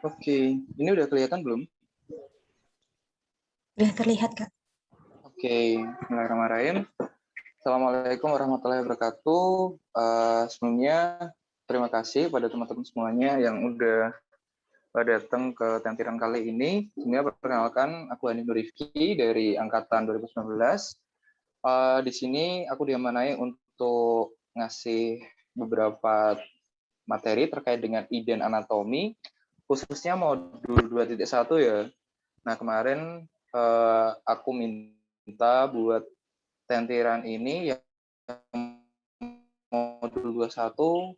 Oke, ini udah kelihatan belum? Udah terlihat, Kak. Oke, bismillahirrahmanirrahim. Assalamualaikum warahmatullahi wabarakatuh. Sebelumnya, terima kasih pada teman-teman semuanya yang udah datang ke tampilan kali ini. Sebelumnya perkenalkan, aku Hani Nurifki dari Angkatan 2019. Di sini aku diamanai untuk ngasih beberapa materi terkait dengan iden anatomi, khususnya modul 2.1 ya. Nah, kemarin aku minta buat tentiran ini yang modul 21,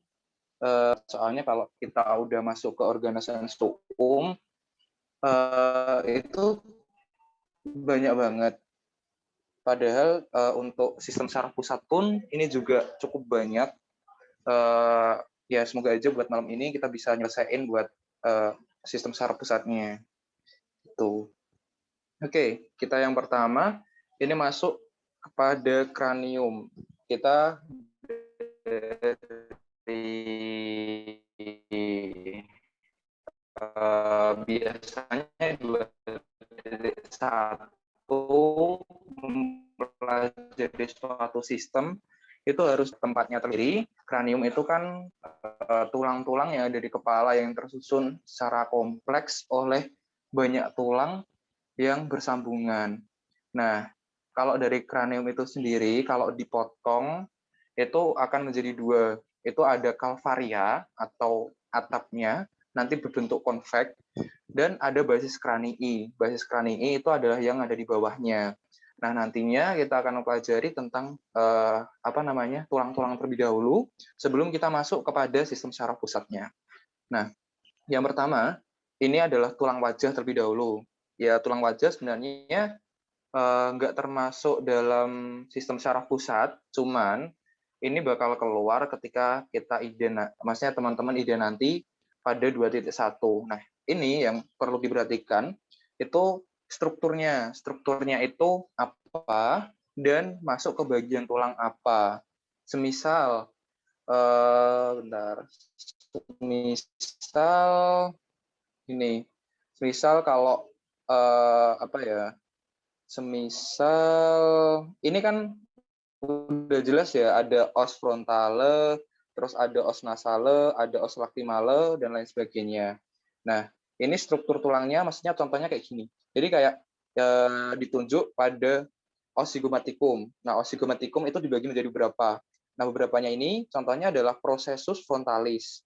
soalnya kalau kita udah masuk ke organisasi hukum, itu banyak banget. Padahal untuk sistem syaraf pusat pun ini juga cukup banyak. Ya semoga aja buat malam ini kita bisa nyelesain buat sistem syaraf pusatnya. Itu. Oke, kita yang pertama ini masuk kepada kranium. Kita dari biasanya 2.1 mempelajari suatu sistem itu harus tempatnya terdiri. Kranium itu kan tulang-tulang yang ada di kepala yang tersusun secara kompleks oleh banyak tulang yang bersambungan. Nah, kalau dari kranium itu sendiri, kalau dipotong, itu akan menjadi dua. Itu ada kalvaria atau atapnya, nanti berbentuk konveks, dan ada basis kranii. Basis kranii itu adalah yang ada di bawahnya. Nah, nantinya kita akan mempelajari tentang tulang-tulang terlebih dahulu sebelum kita masuk kepada sistem syaraf pusatnya. Nah, yang pertama, ini adalah tulang wajah terlebih dahulu. Ya, tulang wajah sebenarnya nggak termasuk dalam sistem syaraf pusat, cuman ini bakal keluar ketika kita maksudnya teman-teman ide nanti pada 2.1. Nah, ini yang perlu diperhatikan, itu strukturnya. Strukturnya itu apa, dan masuk ke bagian tulang apa. Semisal, bentar, misal ini, misal kalau semisal ini kan udah jelas ya, ada os frontale, terus ada os nasale, ada os lacrimale, dan lain sebagainya. Nah, ini struktur tulangnya, maksudnya contohnya kayak gini. Jadi kayak ditunjuk pada os zygomatikum. Nah, os zygomatikum itu dibagi menjadi beberapa. Nah, beberapanya ini contohnya adalah processus frontalis.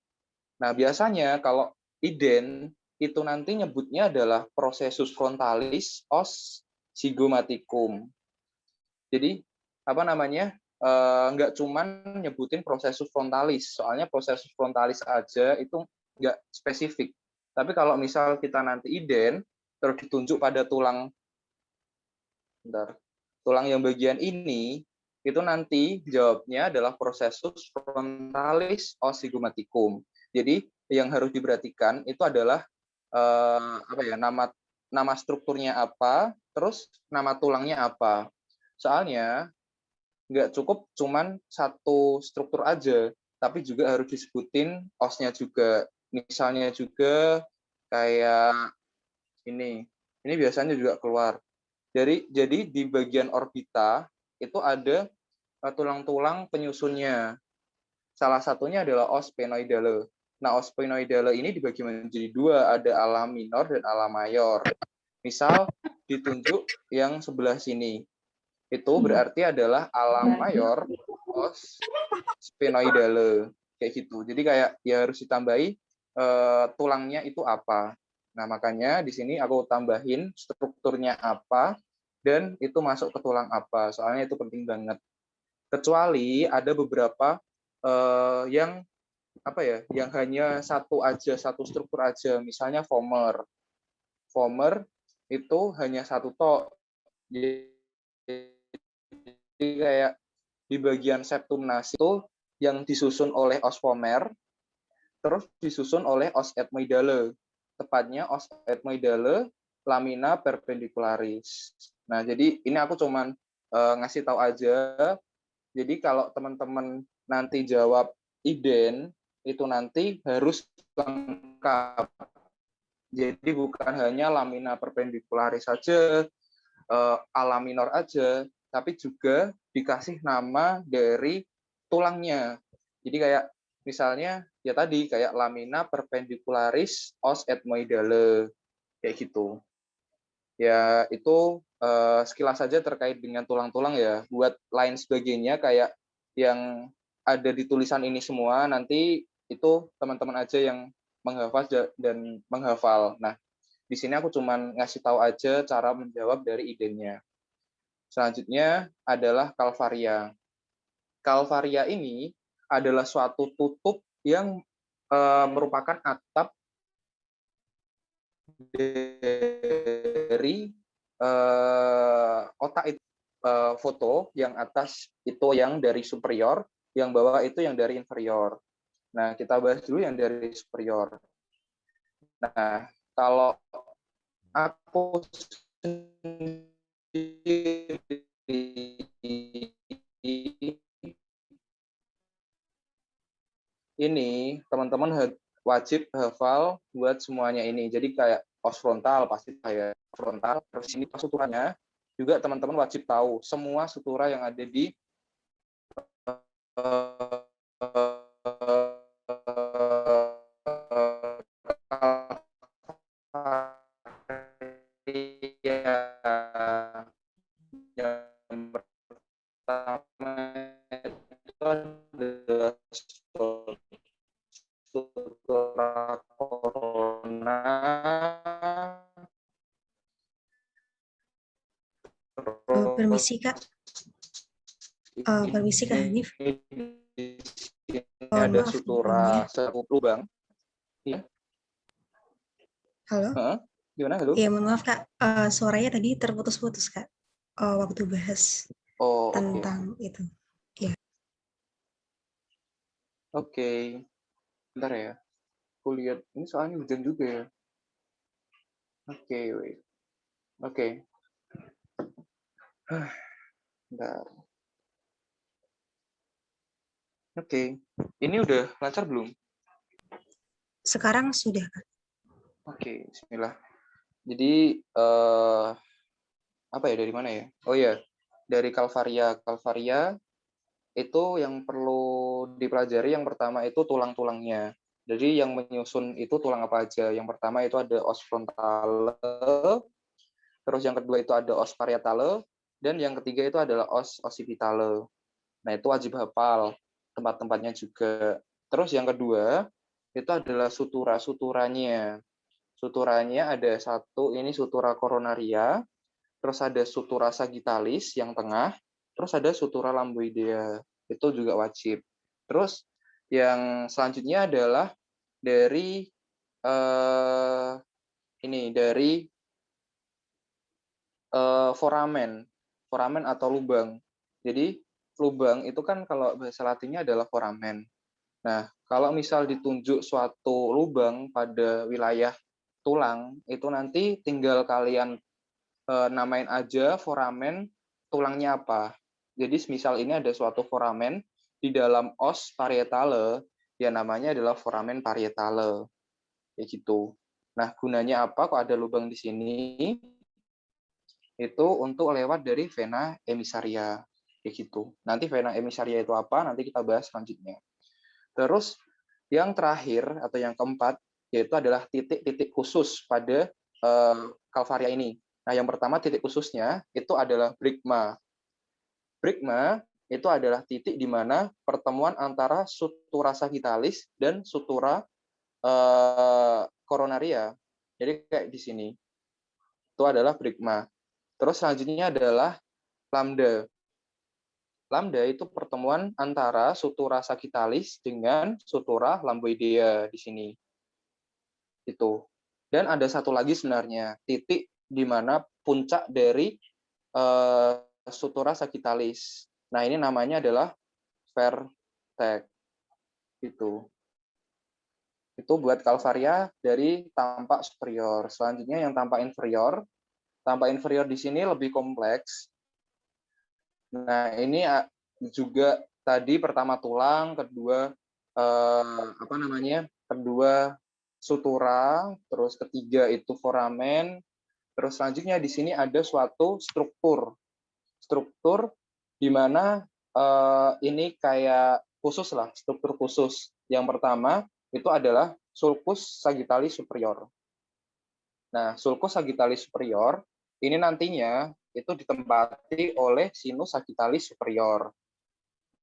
Nah, biasanya kalau iden itu nanti nyebutnya adalah processus frontalis os zygomatikum. Jadi nggak cuman nyebutin processus frontalis, soalnya processus frontalis aja itu nggak spesifik. Tapi kalau misal kita nanti iden terus ditunjuk pada tulang yang bagian ini, itu nanti jawabnya adalah processus frontalis os zygomatikum. Jadi yang harus diperhatikan itu adalah nama strukturnya apa, terus nama tulangnya apa. Soalnya nggak cukup cuman satu struktur aja, tapi juga harus disebutin osnya juga. Misalnya juga kayak ini biasanya juga keluar. Jadi di bagian orbita itu ada tulang-tulang penyusunnya. Salah satunya adalah os sphenoidale. Nah, os sphenoidale ini dibagi menjadi dua, ada ala minor dan ala mayor. Misal ditunjuk yang sebelah sini, itu berarti adalah ala mayor os sphenoidale, kayak gitu. Jadi kayak ya harus ditambahi tulangnya itu apa. Nah, makanya di sini aku tambahin strukturnya apa dan itu masuk ke tulang apa. Soalnya itu penting banget. Kecuali ada beberapa yang yang hanya satu struktur aja. Misalnya vomer. Vomer itu hanya satu tok. Jadi kayak di bagian septum nas itu yang disusun oleh os vomer, terus disusun oleh os ethmoidale. Tepatnya os ethmoidale lamina perpendicularis. Nah, jadi ini aku cuman ngasih tahu aja. Jadi kalau teman-teman nanti jawab iden, itu nanti harus lengkap. Jadi bukan hanya lamina perpendikularis saja, ala minor aja, tapi juga dikasih nama dari tulangnya. Jadi kayak misalnya ya tadi kayak lamina perpendicularis os ethmoidale kayak gitu. Ya itu sekilas saja terkait dengan tulang-tulang ya. Buat lain sebagainya kayak yang ada di tulisan ini semua nanti itu teman-teman aja yang menghafal dan menghafal. Nah, di sini aku cuman ngasih tahu aja cara menjawab dari idenya. Selanjutnya adalah kalvaria. Kalvaria ini adalah suatu tutup yang merupakan atap dari otak itu. Foto yang atas itu yang dari superior, yang bawah itu yang dari inferior. Nah, kita bahas dulu yang dari superior. Nah, kalau aku sendiri ini teman-teman wajib hafal buat semuanya ini. Jadi kayak os frontal pasti kayak frontal. Terus ini suturanya juga teman-teman wajib tahu semua sutura yang ada di yang pertama itu adalah sutura corona, Permisi Kak, permisi Kak Hanif. Ini Mohon ada maaf sutura lubang. Ya. Halo? Gimana, halo? Iya, mohon maaf Kak, suaranya tadi terputus-putus Kak, waktu bahas tentang itu. Ya. Oke. Bentar ya. Aku lihat, ini soalnya hujan juga ya. Oke, wait. Oke. Bentar. Oke. Ini udah lancar belum? Sekarang sudah Kak. Oke, bismillah. Jadi, apa ya, dari mana ya? Oh ya, dari kalvaria. Kalvaria itu yang perlu dipelajari yang pertama itu tulang-tulangnya. Jadi yang menyusun itu tulang apa aja? Yang pertama itu ada os frontale, terus yang kedua itu ada os parietale, dan yang ketiga itu adalah os occipitale. Nah, itu wajib hafal tempat-tempatnya juga. Terus yang kedua itu adalah sutura-suturanya. Suturanya ada satu, ini sutura coronaria, terus ada sutura sagittalis yang tengah, terus ada sutura lamboidea. Itu juga wajib. Terus yang selanjutnya adalah dari ini dari foramen. Foramen atau lubang. Jadi lubang itu kan kalau bahasa Latinnya adalah foramen. Nah, kalau misal ditunjuk suatu lubang pada wilayah tulang, itu nanti tinggal kalian namain aja foramen tulangnya apa. Jadi misal ini ada suatu foramen di dalam os parietale, ya namanya adalah foramen parietale. Kayak gitu. Nah, gunanya apa kok ada lubang di sini? Itu untuk lewat dari vena emisaria. Kayak gitu. Nanti vena emisaria itu apa? Nanti kita bahas selanjutnya. Terus yang terakhir atau yang keempat yaitu adalah titik-titik khusus pada kalvaria ini. Nah, yang pertama titik khususnya itu adalah brigma. Brigma itu adalah titik di mana pertemuan antara sutura sagittalis dan sutura coronaria. Jadi kayak di sini. Itu adalah brigma. Terus selanjutnya adalah lambda. Lambda itu pertemuan antara sutura sagittalis dengan sutura lamboidea di sini. Itu. Dan ada satu lagi sebenarnya, titik di mana puncak dari sutura sagittalis. Nah, ini namanya adalah vertex. Itu buat kalvaria dari tampak superior. Selanjutnya yang tampak inferior. Tampak inferior di sini lebih kompleks. Nah, ini juga tadi pertama tulang, kedua kedua sutura, terus ketiga itu foramen, terus selanjutnya di sini ada suatu struktur di mana ini kayak khusus lah, struktur khusus. Yang pertama itu adalah sulcus sagittalis superior. Nah, sulcus sagittalis superior ini nantinya itu ditempati oleh sinus sagittalis superior.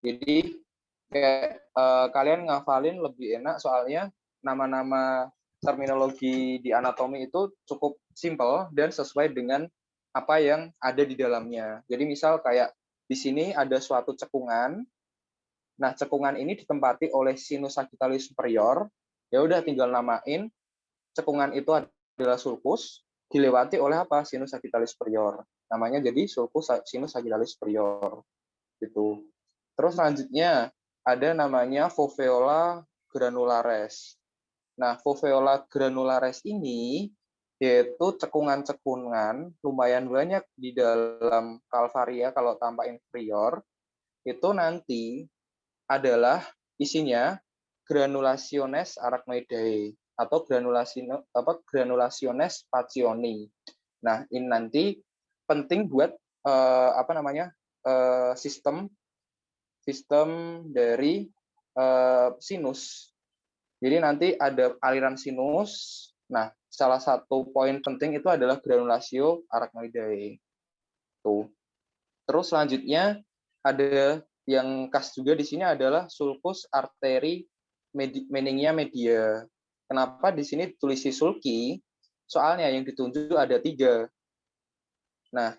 Jadi kayak kalian ngafalin lebih enak soalnya nama-nama terminologi di anatomi itu cukup simpel dan sesuai dengan apa yang ada di dalamnya. Jadi misal kayak di sini ada suatu cekungan. Nah, cekungan ini ditempati oleh sinus sagittalis superior. Ya udah tinggal namain cekungan itu adalah sulcus, dilewati oleh apa? Sinus sagittalis superior. Namanya jadi sulcus sinus sagittalis superior. Gitu. Terus selanjutnya ada namanya foveola granulares. Nah, foveola granulares ini yaitu cekungan-cekungan lumayan banyak di dalam kalvaria kalau tampak inferior, itu nanti adalah isinya granulationes arachnoideae atau granulationes pacioni. Nah, ini nanti penting buat sistem dari sinus. Jadi nanti ada aliran sinus. Nah, salah satu poin penting itu adalah granulatio arachnoideae. Tuh. Terus selanjutnya ada yang khas juga di sini adalah sulcus arteri meningia media. Kenapa di sini ditulis sulci? Soalnya yang ditunjuk ada 3. Nah,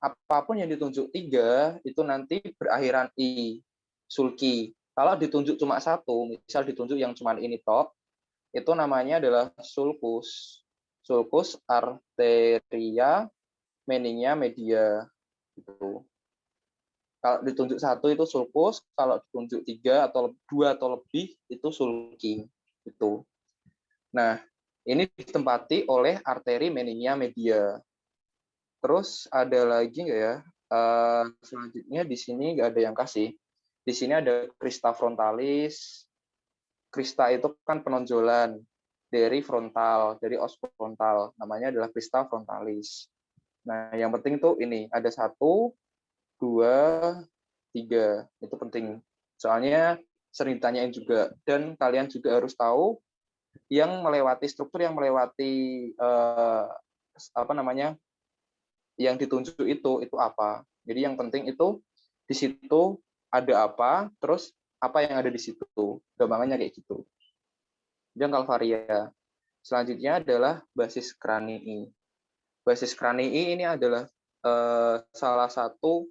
apapun yang ditunjuk 3 itu nanti berakhiran i, sulci. Kalau ditunjuk cuma 1, misal ditunjuk yang cuma ini tok, itu namanya adalah sulcus. Sulcus arteria meningia media. Gitu. Kalau ditunjuk 1 itu sulcus, kalau ditunjuk 3 atau 2 atau lebih itu sulci. Gitu. Nah, ini ditempati oleh arteri meningia media. Terus ada lagi nggak ya? Selanjutnya di sini nggak ada yang kasih. Di sini ada crista frontalis. Crista itu kan penonjolan dari frontal, dari os frontal. Namanya adalah crista frontalis. Nah, yang penting tuh ini ada 1, 2, 3. Itu penting. Soalnya sering ditanyain juga. Dan kalian juga harus tahu yang melewati struktur yang melewati yang ditunjuk itu apa. Jadi yang penting itu di situ ada apa, terus apa yang ada di situ. Gampangannya kayak gitu. Yang kalvaria. Selanjutnya adalah basis kranii. Basis kranii ini adalah salah satu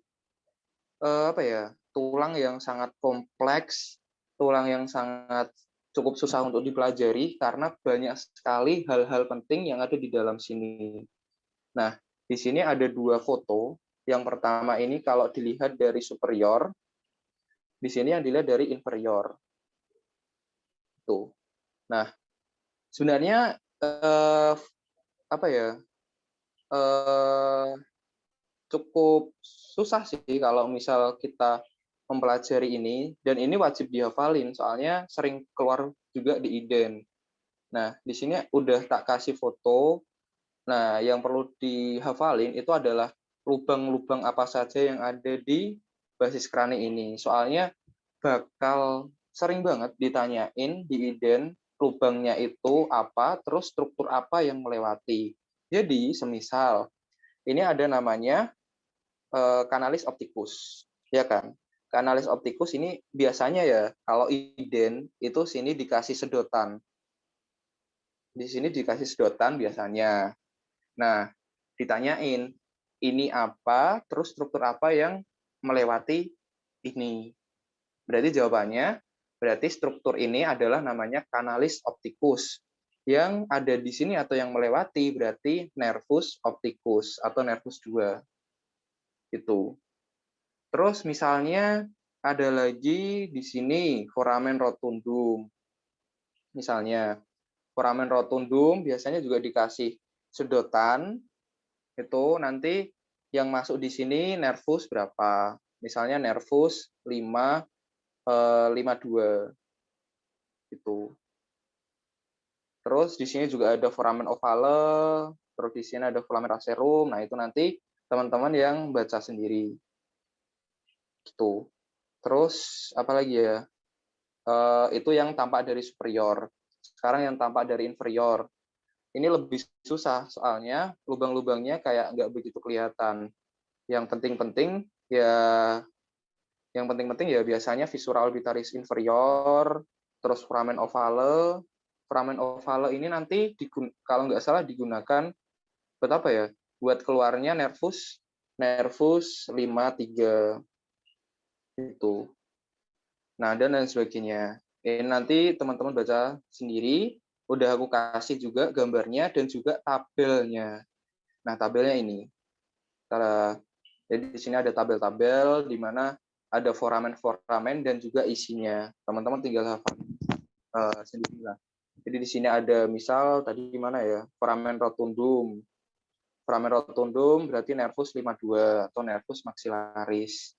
tulang yang sangat kompleks, tulang yang sangat cukup susah untuk dipelajari karena banyak sekali hal-hal penting yang ada di dalam sini. Nah, di sini ada 2 foto. Yang pertama ini kalau dilihat dari superior, di sini yang dilihat dari inferior. Tuh. Nah, sebenarnya cukup susah sih kalau misal kita mempelajari ini, dan ini wajib dihafalin soalnya sering keluar juga di IDEN. Nah, di sini udah tak kasih foto. Nah, yang perlu dihafalin itu adalah lubang-lubang apa saja yang ada di basis krani ini. Soalnya bakal sering banget ditanyain di IDEN lubangnya itu apa, terus struktur apa yang melewati. Jadi, semisal ini ada namanya kanalis optikus, ya kan? Kanalis optikus ini biasanya ya kalau IDEN itu sini dikasih sedotan. Di sini dikasih sedotan biasanya. Nah, ditanyain, ini apa, terus struktur apa yang melewati ini. Berarti jawabannya, berarti struktur ini adalah namanya kanalis optikus. Yang ada di sini atau yang melewati berarti nervus opticus atau nervus 2. Itu. Terus misalnya ada lagi di sini foramen rotundum. Misalnya, foramen rotundum biasanya juga dikasih sedotan. Itu nanti yang masuk di sini nervus berapa. Misalnya nervus 52. Itu. Terus di sini juga ada foramen ovale, terus di sini ada foramen racerum. Nah, itu nanti teman-teman yang baca sendiri. Gitu. Terus apa lagi ya? Itu yang tampak dari superior. Sekarang yang tampak dari inferior. Ini lebih susah soalnya lubang-lubangnya kayak nggak begitu kelihatan. Yang penting-penting ya biasanya viscera orbitalis inferior, terus foramen ovale. Foramen ovale ini nanti kalau nggak salah digunakan buat apa ya? Buat keluarnya nervus 53 itu. Nah, dan lain sebagainya. Ini nanti teman-teman baca sendiri. Udah aku kasih juga gambarnya dan juga tabelnya. Nah, tabelnya ini. Jadi di sini ada tabel-tabel di mana ada foramen-foramen dan juga isinya. Teman-teman tinggal hafal sendirilah. Jadi di sini ada misal tadi gimana ya? Foramen rotundum. Foramen rotundum berarti nervus 52 atau nervus maxillaris.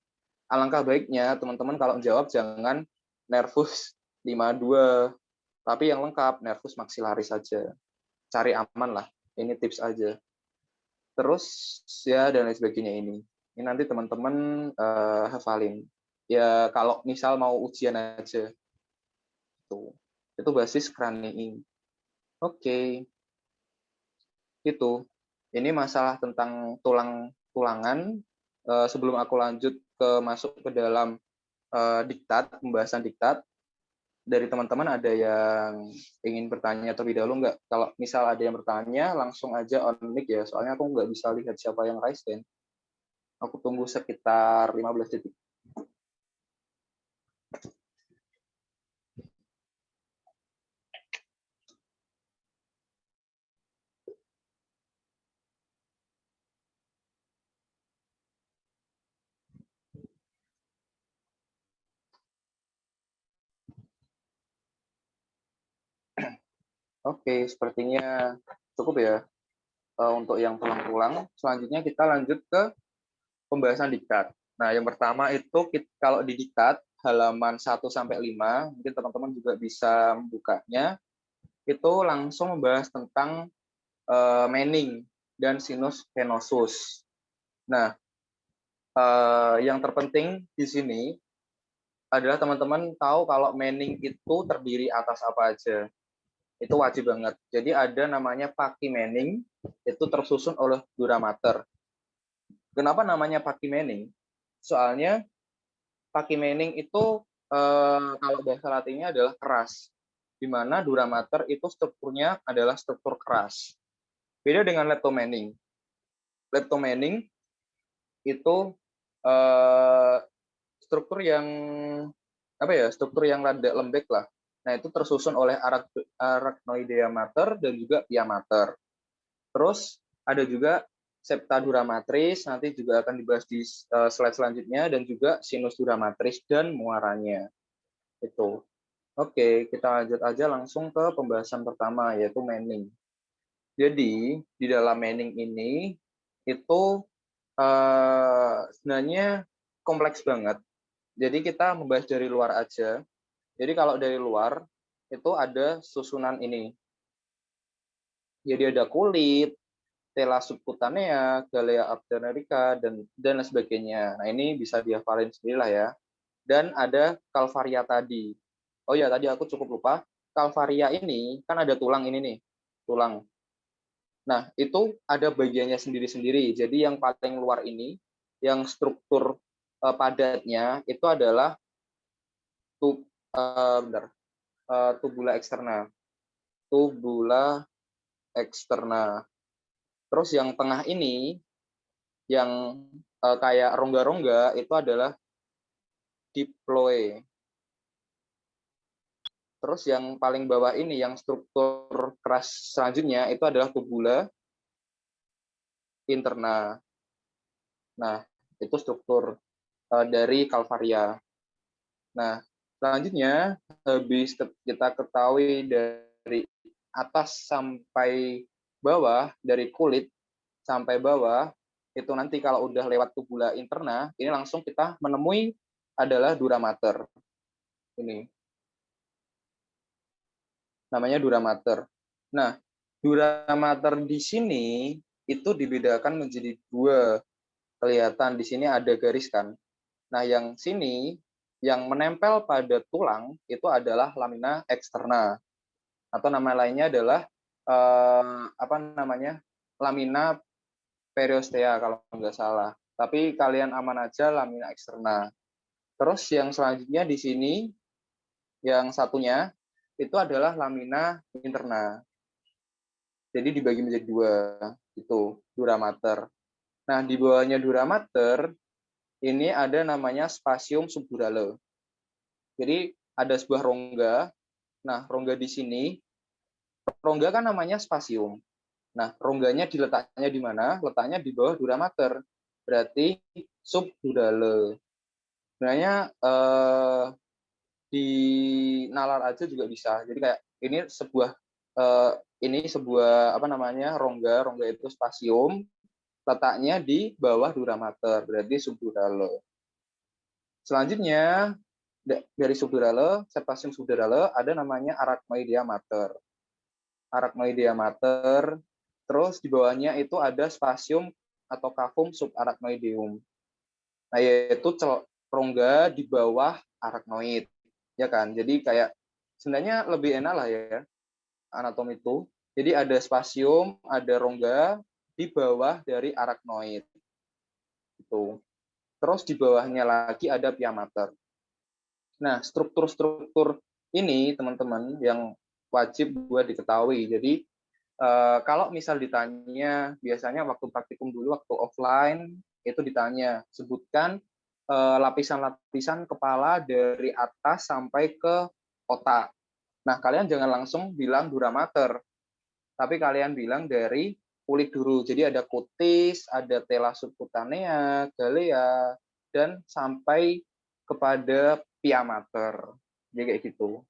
Alangkah baiknya teman-teman kalau jawab jangan nervus 52, tapi yang lengkap nervus maxillaris saja. Cari aman lah. Ini tips aja. Terus ya dan lain sebagainya ini. Ini nanti teman-teman hafalin. Ya kalau misal mau ujian aja. Itu basis craniing. Oke. Itu. Ini masalah tentang tulang-tulangan. Sebelum aku lanjut masuk ke dalam diktat, pembahasan diktat, dari teman-teman ada yang ingin bertanya terlebih dahulu nggak? Kalau misal ada yang bertanya, langsung aja on mic ya, soalnya aku nggak bisa lihat siapa yang raise hand. Aku tunggu sekitar 15 detik. Oke, sepertinya cukup ya untuk yang tulang-tulang. Selanjutnya kita lanjut ke pembahasan diktat. Nah, yang pertama itu kalau di diktat halaman 1-5, mungkin teman-teman juga bisa membukanya, itu langsung membahas tentang Manning dan sinus venosus. Nah, yang terpenting di sini adalah teman-teman tahu kalau Manning itu terdiri atas apa aja. Itu wajib banget. Jadi ada namanya Pachy Manning, itu tersusun oleh dura mater. Kenapa namanya Pachy Manning? Soalnya Pachy Manning itu kalau bahasa latinnya adalah keras, di mana dura mater itu strukturnya adalah struktur keras. Beda dengan leptomening. Leptomening itu struktur yang struktur yang rada lembek lah. Nah, itu tersusun oleh arachnoidea mater dan juga pia mater. Terus ada juga septa dura matris, nanti juga akan dibahas di slide selanjutnya, dan juga sinus dura matris dan muaranya. Itu. Oke, kita lanjut aja langsung ke pembahasan pertama, yaitu Manning. Jadi, di dalam Manning ini, itu sebenarnya kompleks banget. Jadi kita membahas dari luar aja. Jadi kalau dari luar, itu ada susunan ini. Jadi ada kulit, tela subcutanea, galea abdominarica, dan sebagainya. Nah, ini bisa dihafalin sendiri lah ya. Dan ada kalvaria tadi. Oh ya, tadi aku cukup lupa. Kalvaria ini, kan ada tulang ini nih. Tulang. Nah, itu ada bagiannya sendiri-sendiri. Jadi yang paling luar ini, yang struktur padatnya, itu adalah tubula externa. Tubula externa. Terus yang tengah ini, yang kayak rongga-rongga, itu adalah diploe. Terus yang paling bawah ini, yang struktur keras selanjutnya, itu adalah tubula interna. Nah, itu struktur dari kalvaria. Nah, selanjutnya, habis kita ketahui dari atas sampai bawah, dari kulit sampai bawah, itu nanti kalau udah lewat tubula interna, ini langsung kita menemui adalah dura mater. Ini. Namanya dura mater. Nah, duramater di sini itu dibedakan menjadi dua. Kelihatan di sini ada garis kan. Nah, yang sini yang menempel pada tulang itu adalah lamina eksterna, atau nama lainnya adalah apa namanya, lamina periostea kalau nggak salah. Tapi kalian aman aja lamina eksterna. Terus yang selanjutnya di sini yang satunya itu adalah lamina interna. Jadi dibagi menjadi dua, itu duramater. Nah, di bawahnya duramater ini ada namanya spasium subdurale. Jadi ada sebuah rongga. Nah, rongga di sini, rongga kan namanya spasium. Nah, rongganya diletaknya di mana? Letaknya di bawah duramater. Berarti subdurale. Sebenarnya di nalar aja juga bisa. Jadi kayak ini sebuah apa namanya, rongga itu spasium, letaknya di bawah duramater, berarti subdurale. Selanjutnya dari subdurale, spasium subdurale ada namanya arachnoidea mater. Arachnoidea mater, terus di bawahnya itu ada spasium atau cavum subarachnoideum. Nah, yaitu rongga di bawah arachnoid, ya kan? Jadi kayak sebenarnya lebih enak lah ya anatomi itu. Jadi ada spasium, ada rongga di bawah dari arachnoid. Itu. Terus di bawahnya lagi ada pia mater. Nah, struktur-struktur ini teman-teman yang wajib buat diketahui. Jadi kalau misal ditanya, biasanya waktu praktikum dulu, waktu offline, itu ditanya, sebutkan lapisan-lapisan kepala dari atas sampai ke otak. Nah, kalian jangan langsung bilang duramater, tapi kalian bilang dari kulit dulu. Jadi ada kutis, ada tela subcutanea, galea, dan sampai kepada pia mater. Jadi kayak gitu.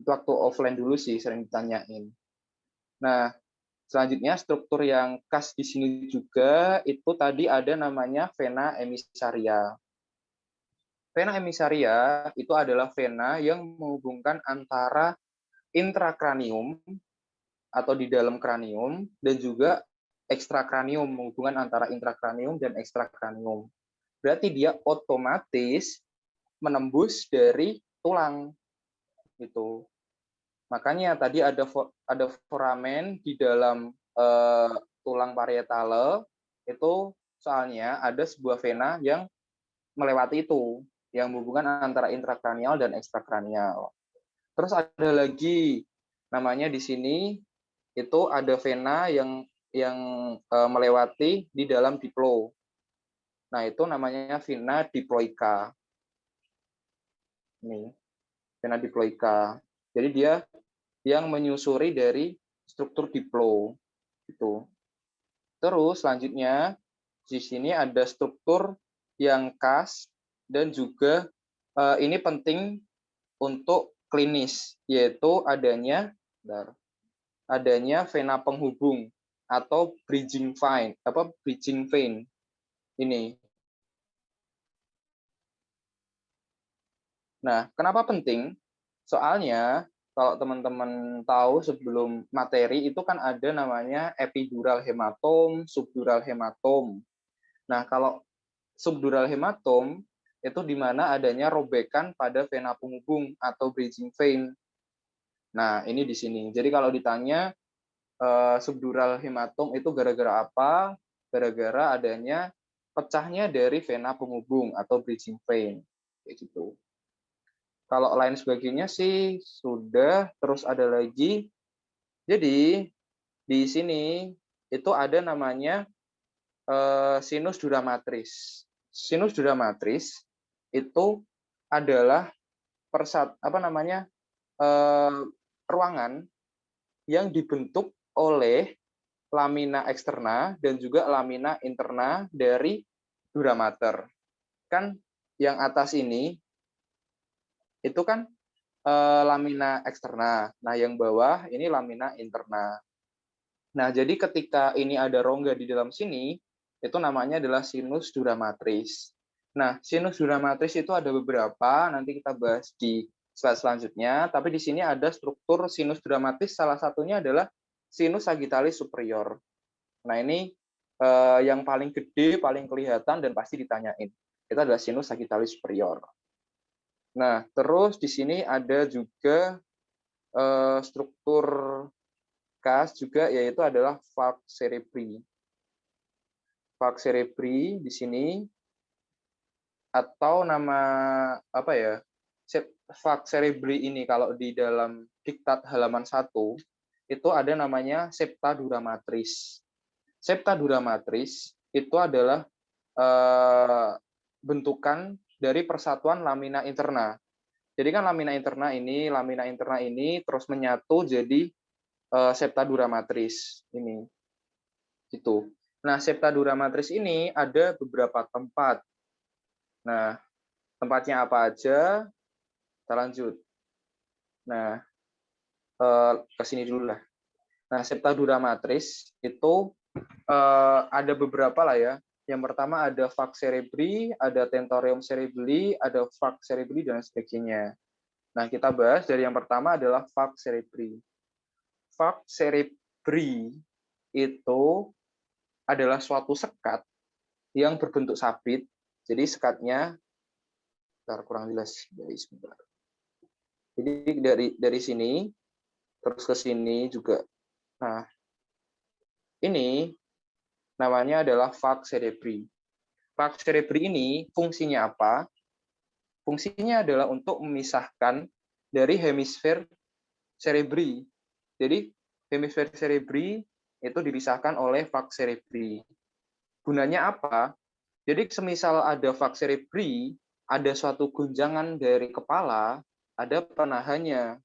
Itu waktu offline dulu sih sering ditanyain. Nah, selanjutnya struktur yang khas di sini juga itu tadi ada namanya vena emisaria. Vena emisaria itu adalah vena yang menghubungkan antara intrakranium atau di dalam kranium dan juga ekstrakranium, menghubungkan antara intrakranium dan ekstrakranium. Berarti dia otomatis menembus dari tulang gitu. Makanya tadi ada foramen di dalam tulang parietale itu, soalnya ada sebuah vena yang melewati itu, yang menghubungkan antara intrakranial dan ekstrakranial. Terus ada lagi namanya di sini itu ada vena yang melewati di dalam diplo. Nah, itu namanya vena diploika. Ini vena diploika. Jadi dia yang menyusuri dari struktur diplo itu. Terus selanjutnya di sini ada struktur yang khas dan juga ini penting untuk klinis, yaitu adanya vena penghubung atau bridging vein ini. Nah, kenapa penting? Soalnya kalau teman-teman tahu sebelum materi itu kan ada namanya epidural hematom, subdural hematom. Nah, kalau subdural hematom itu di mana adanya robekan pada vena penghubung atau bridging vein. Nah, ini di sini. Jadi kalau ditanya subdural hematom itu gara-gara apa? Gara-gara adanya pecahnya dari vena penghubung atau bridging vein. Kayak gitu. Kalau lain sebagainya sih sudah. Terus ada lagi. Jadi di sini itu ada namanya sinus dura matris. Sinus dura matris itu adalah ruangan yang dibentuk oleh lamina eksterna dan juga lamina interna dari dura mater. Kan yang atas ini itu kan lamina eksterna. Nah, yang bawah ini lamina interna. Nah, jadi ketika ini ada rongga di dalam sini, itu namanya adalah sinus dura matris. Nah, sinus dura matris itu ada beberapa, nanti kita bahas di slide selanjutnya, tapi di sini ada struktur sinus dramatis, salah satunya adalah sinus sagittalis superior. Nah, ini yang paling gede, paling kelihatan, dan pasti ditanyain. Itu adalah sinus sagittalis superior. Nah, terus di sini ada juga struktur khas juga, yaitu adalah valve cerebri. Valve cerebri di sini, atau nama apa ya, valve cerebri ini kalau di dalam diktat halaman 1 itu ada namanya septa dura matris. Septa dura matris itu adalah bentukan dari persatuan lamina interna. Jadi kan lamina interna ini terus menyatu jadi septa dura matris ini. Gitu. Nah, septa dura matris ini ada beberapa tempat. Nah, tempatnya apa aja? Kita lanjut. Nah, ke sini dulu lah. Nah, septa dura matris itu ada beberapa lah ya. Yang pertama ada valve cerebri, ada tentorium cerebelli, ada valve cerebri, dan sebagainya. Nah, kita bahas dari yang pertama adalah valve cerebri. Valve cerebri itu adalah suatu sekat yang berbentuk sabit. Jadi sekatnya, kurang jelas dari sebentar. Jadi dari sini terus ke sini juga. Nah, ini namanya adalah valve cerebri. Valve cerebri ini fungsinya apa? Fungsinya adalah untuk memisahkan dari hemisfer cerebri. Jadi hemisfer cerebri itu dipisahkan oleh valve cerebri. Gunanya apa? Jadi semisal ada valve cerebri, ada suatu guncangan dari kepala, ada penahannya.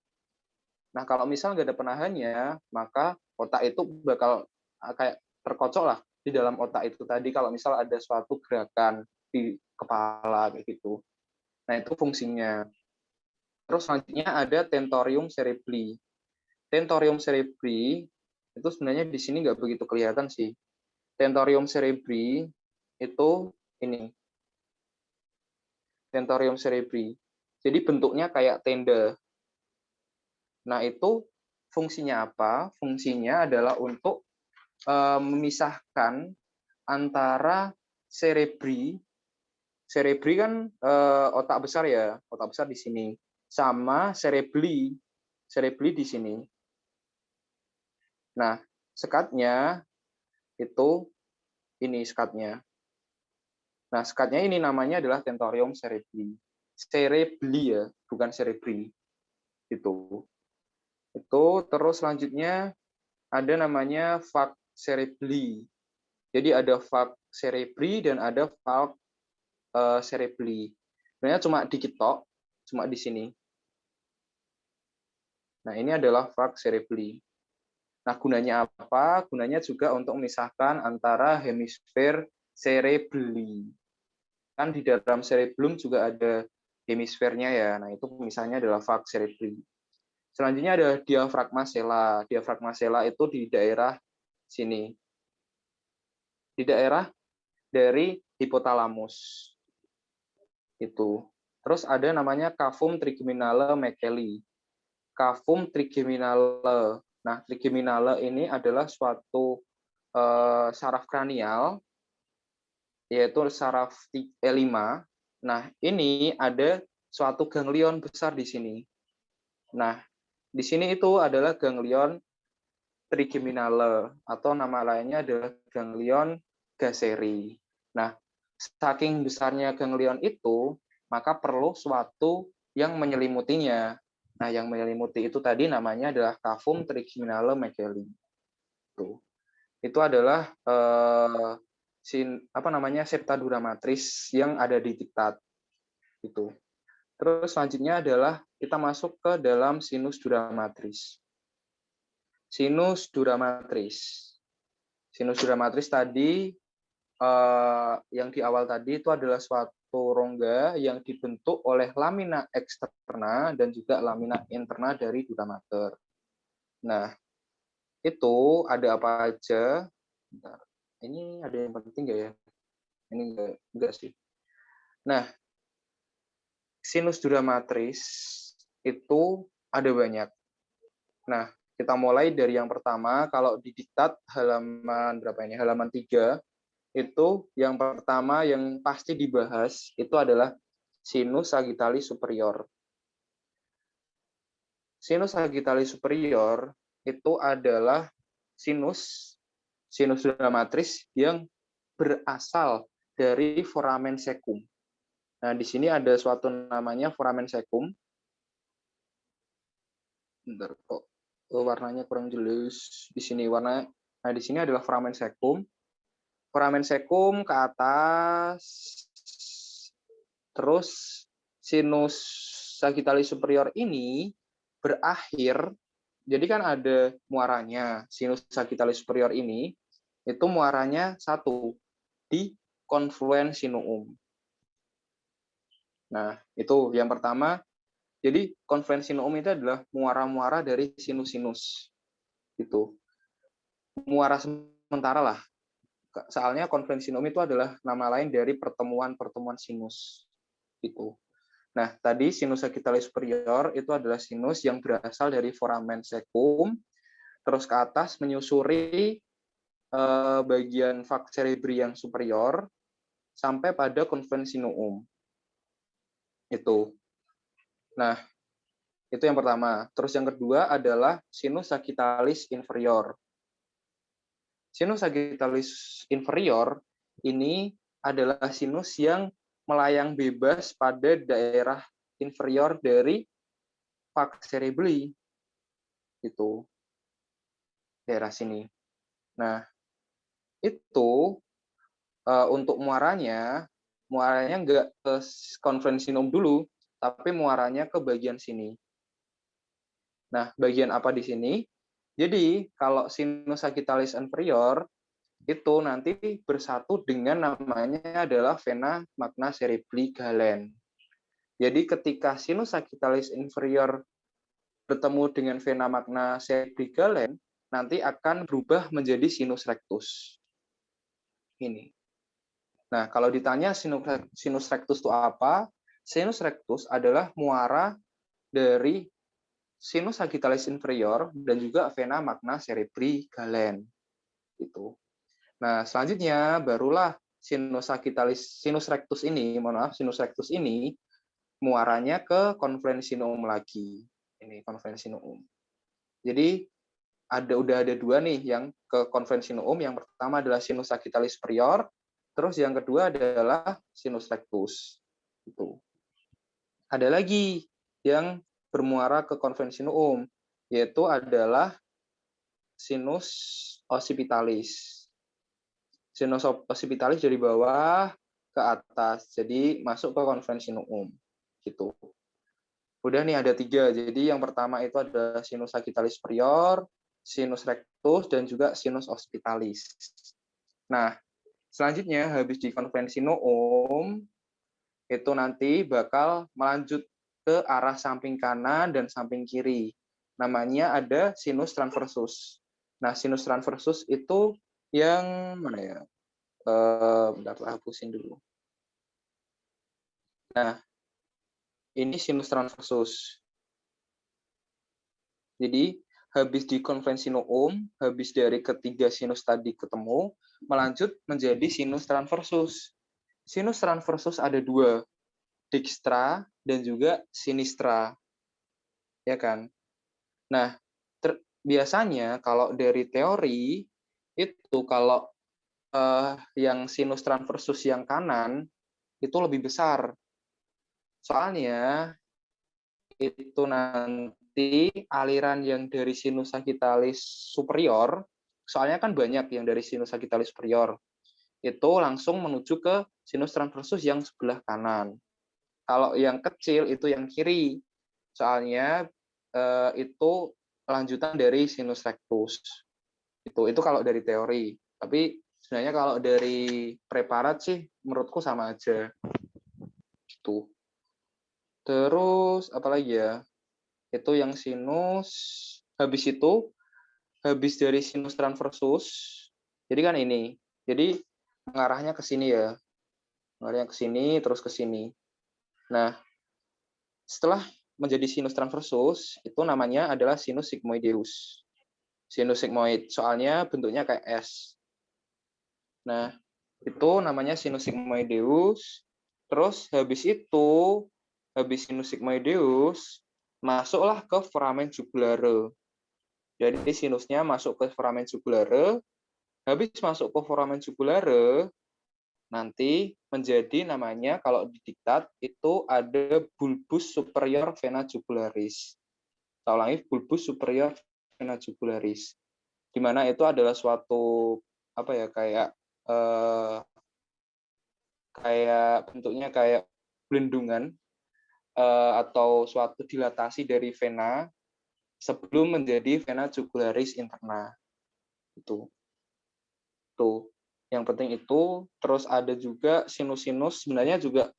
Nah, kalau misal nggak ada penahannya, maka otak itu bakal kayak terkocok lah di dalam otak itu tadi kalau misal ada suatu gerakan di kepala kayak gitu. Nah, itu fungsinya. Terus selanjutnya ada tentorium cerebri. Tentorium cerebri itu sebenarnya di sini nggak begitu kelihatan sih. Tentorium cerebri itu ini. Tentorium cerebri. Jadi bentuknya kayak tenda. Nah, itu fungsinya apa? Fungsinya adalah untuk memisahkan antara cerebri kan otak besar ya, otak besar di sini, sama cerebelli di sini. Nah, sekatnya itu ini sekatnya. Nah, sekatnya ini namanya adalah tentorium cerebri. Cerebelli ya, bukan cerebri. Itu terus selanjutnya ada namanya valve cerebelli. Jadi ada valve cerebri dan ada valve cerebelli. Sebenarnya cuma dikit tok, cuma di sini. Nah, ini adalah valve cerebelli. Nah, gunanya apa? Gunanya juga untuk memisahkan antara hemisfer cerebelli. Kan di dalam cerebellum juga ada hemisfernya ya. Nah, itu misalnya adalah valve cerebelli. Selanjutnya ada diafragma sela. Diafragma sela itu di daerah sini. Di daerah dari hipotalamus. Itu. Terus ada namanya cavum trigeminale Meckelli. Cavum trigeminale. Nah, trigeminale ini adalah suatu saraf kranial, yaitu saraf E5. Nah, ini ada suatu ganglion besar di sini. Nah, di sini itu adalah ganglion trigeminale, atau nama lainnya adalah ganglion Gasseri. Nah, saking besarnya ganglion itu, maka perlu suatu yang menyelimutinya. Nah, yang menyelimuti itu tadi namanya adalah cavum trigeminale Meckelli. Itu adalah septa dura matris yang ada di diktat. Itu. Terus selanjutnya adalah kita masuk ke dalam sinus dura matris. Sinus dura matris. Sinus dura matris tadi yang di awal tadi itu adalah suatu rongga yang dibentuk oleh lamina eksterna dan juga lamina interna dari dura mater. Nah, itu ada apa aja? Bentar. Ini ada yang penting nggak ya? Ini enggak sih. Nah, sinus dura matris itu ada banyak. Nah, kita mulai dari yang pertama. Kalau di diktat halaman berapa ini? Halaman 3, itu yang pertama yang pasti dibahas itu adalah sinus sagittalis superior. Sinus sagittalis superior itu adalah sinus dramatis yang berasal dari foramen cecum. Nah, di sini ada suatu namanya foramen cecum. Bentar, kok warnanya kurang jelas. Di sini warna. Nah, di sini adalah foramen cecum. Foramen cecum ke atas, terus sinus sagittalis superior ini berakhir, jadi kan ada muaranya, sinus sagittalis superior ini, itu muaranya satu, di confluens sinuum. Nah, itu yang pertama. Jadi confluens sinuum itu adalah muara-muara dari sinus-sinus. Itu. Muara sementara lah. Soalnya confluens sinuum itu adalah nama lain dari pertemuan-pertemuan sinus. Itu. Nah, tadi sinus sagittalis superior itu adalah sinus yang berasal dari foramen cecum, terus ke atas menyusuri bagian vak cerebri yang superior sampai pada confluens sinuum. Itu. Nah, itu yang pertama. Terus yang kedua adalah sinus sagittalis inferior. Sinus sagittalis inferior ini adalah sinus yang melayang bebas pada daerah inferior dari vak cerebri. Itu daerah sini. Nah, itu untuk muaranya nggak ke confluens sinuum dulu, tapi muaranya ke bagian sini. Nah, bagian apa di sini? Jadi, kalau sinus sagittalis inferior itu nanti bersatu dengan namanya adalah vena magna cerebri galen. Jadi, ketika sinus sagittalis inferior bertemu dengan vena magna cerebri galen, nanti akan berubah menjadi sinus rectus. Ini. Nah, kalau ditanya sinus rectus itu apa? Sinus rectus adalah muara dari sinus sagittalis inferior dan juga vena magna cerebri galen. Itu. Nah, selanjutnya barulah sinus rectus ini muaranya ke confluens sinuum lagi. Ini confluens sinuum. Jadi udah ada dua nih yang ke confluens sinuum. Yang pertama adalah sinus sagittalis superior, terus yang kedua adalah sinus rectus. Itu. Ada lagi yang bermuara ke confluens sinuum, yaitu adalah sinus occipitalis. Sinus occipitalis dari bawah ke atas, jadi masuk ke confluens sinuum. Gitu. Udah nih ada 3. Jadi yang pertama itu ada sinus sagittalis superior, sinus rectus, dan juga sinus occipitalis. Nah, selanjutnya habis di confluens sinuum, itu nanti bakal melanjut ke arah samping kanan dan samping kiri. Namanya ada sinus transversus. Nah, sinus transversus itu yang mana ya? Bentar, hapusin dulu. Nah, ini sinus transversus. Jadi, habis di confluens sinuum, habis dari ketiga sinus tadi ketemu, melanjut menjadi sinus transversus. Sinus transversus ada 2, dijkstra dan juga sinistra. Ya kan? Nah, biasanya kalau dari teori, itu kalau yang sinus transversus yang kanan, itu lebih besar. Soalnya, itu nanti aliran yang dari sinus sagittalis superior, soalnya kan banyak yang dari sinus sagittalis superior, itu langsung menuju ke sinus transversus yang sebelah kanan. Kalau yang kecil itu yang kiri, soalnya itu lanjutan dari sinus rectus. Itu kalau dari teori. Tapi sebenarnya kalau dari preparat sih menurutku sama aja. Gitu. Terus apalagi ya? Itu yang sinus. Habis dari sinus transversus, jadi kan ini. Jadi mengarahnya ke sini ya. Mengarahnya ke sini terus ke sini. Nah, setelah menjadi sinus transversus itu namanya adalah sinus sigmoideus. Sinus sigmoid, soalnya bentuknya kayak S. Nah, itu namanya sinus sigmoideus. Terus habis sinus sigmoideus, masuklah ke foramen jugulare. Jadi sinusnya masuk ke foramen jugulare, habis masuk ke foramen jugulare, nanti menjadi namanya kalau didiktat itu ada bulbus superior vena jugularis. Saya ulangi, bulbus superior vena jugularis. Di mana itu adalah suatu kayak bentuknya kayak belendungan atau suatu dilatasi dari vena sebelum menjadi vena jugularis interna. Itu yang penting itu. Terus ada juga sinus-sinus, sebenarnya juga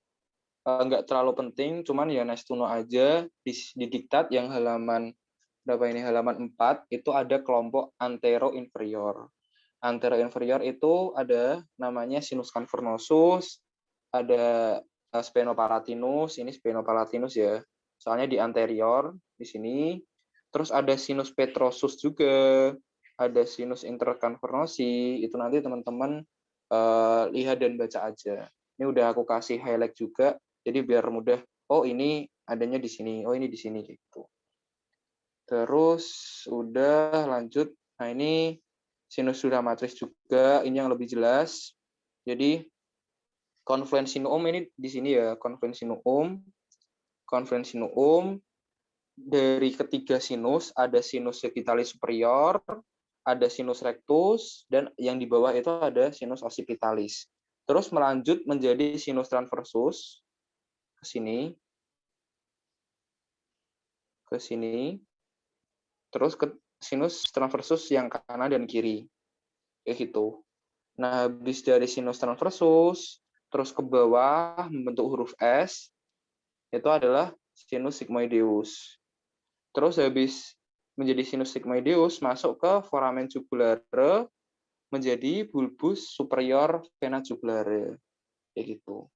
nggak terlalu penting, cuman ya nice to know aja. Di diktat yang halaman berapa ini, halaman 4 itu ada kelompok antero-inferior. Antero-inferior itu ada namanya sinus cavernosus, ada sphenopalathinus, ini sphenopalathinus ya, soalnya di anterior di sini. Terus ada sinus petrosus juga, ada sinus intercavernosi, itu nanti teman-teman lihat dan baca aja. Ini udah aku kasih highlight juga, jadi biar mudah. Oh ini adanya di sini, oh ini di sini gitu. Terus udah lanjut. Nah ini sinus duramatris juga, ini yang lebih jelas. Jadi confluens sinuum ini di sini ya, confluens sinuum dari ketiga sinus, ada sinus sagittalis superior, ada sinus rectus, dan yang di bawah itu ada sinus occipitalis. Terus melanjut menjadi sinus transversus ke sini, terus ke sinus transversus yang kanan dan kiri, kayak gitu. Nah, habis dari sinus transversus, terus ke bawah membentuk huruf S, itu adalah sinus sigmoideus. Terus habis menjadi sinus sigmoideus, masuk ke foramen jugulare, menjadi bulbus superior vena jugulare, kayak gitu.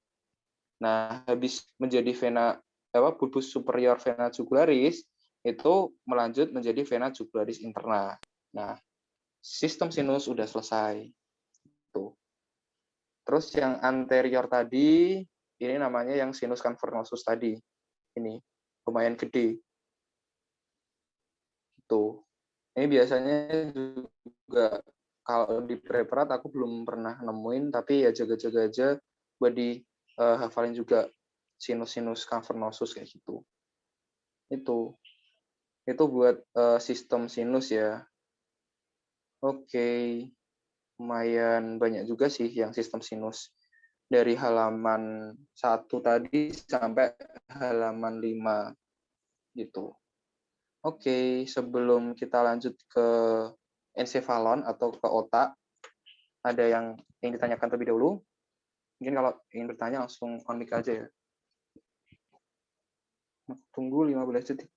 Nah, habis menjadi bulbus superior vena jugularis, itu melanjut menjadi vena jugularis interna. Nah, sistem sinus udah selesai. Tuh. Terus yang anterior tadi, ini namanya yang sinus cavernosus tadi. Ini lumayan gede. Tuh. Ini biasanya juga kalau di preparat aku belum pernah nemuin, tapi ya jaga-jaga aja buat dihafalin juga sinus-sinus cavernosus kayak gitu. Itu buat sistem sinus ya. Oke. Lumayan banyak juga sih yang sistem sinus. Dari halaman 1 tadi sampai halaman 5 gitu. Oke, sebelum kita lanjut ke ensefalon atau ke otak, ada yang ingin ditanyakan terlebih dahulu? Mungkin kalau ingin bertanya langsung on mic aja ya. Tunggu 15 detik.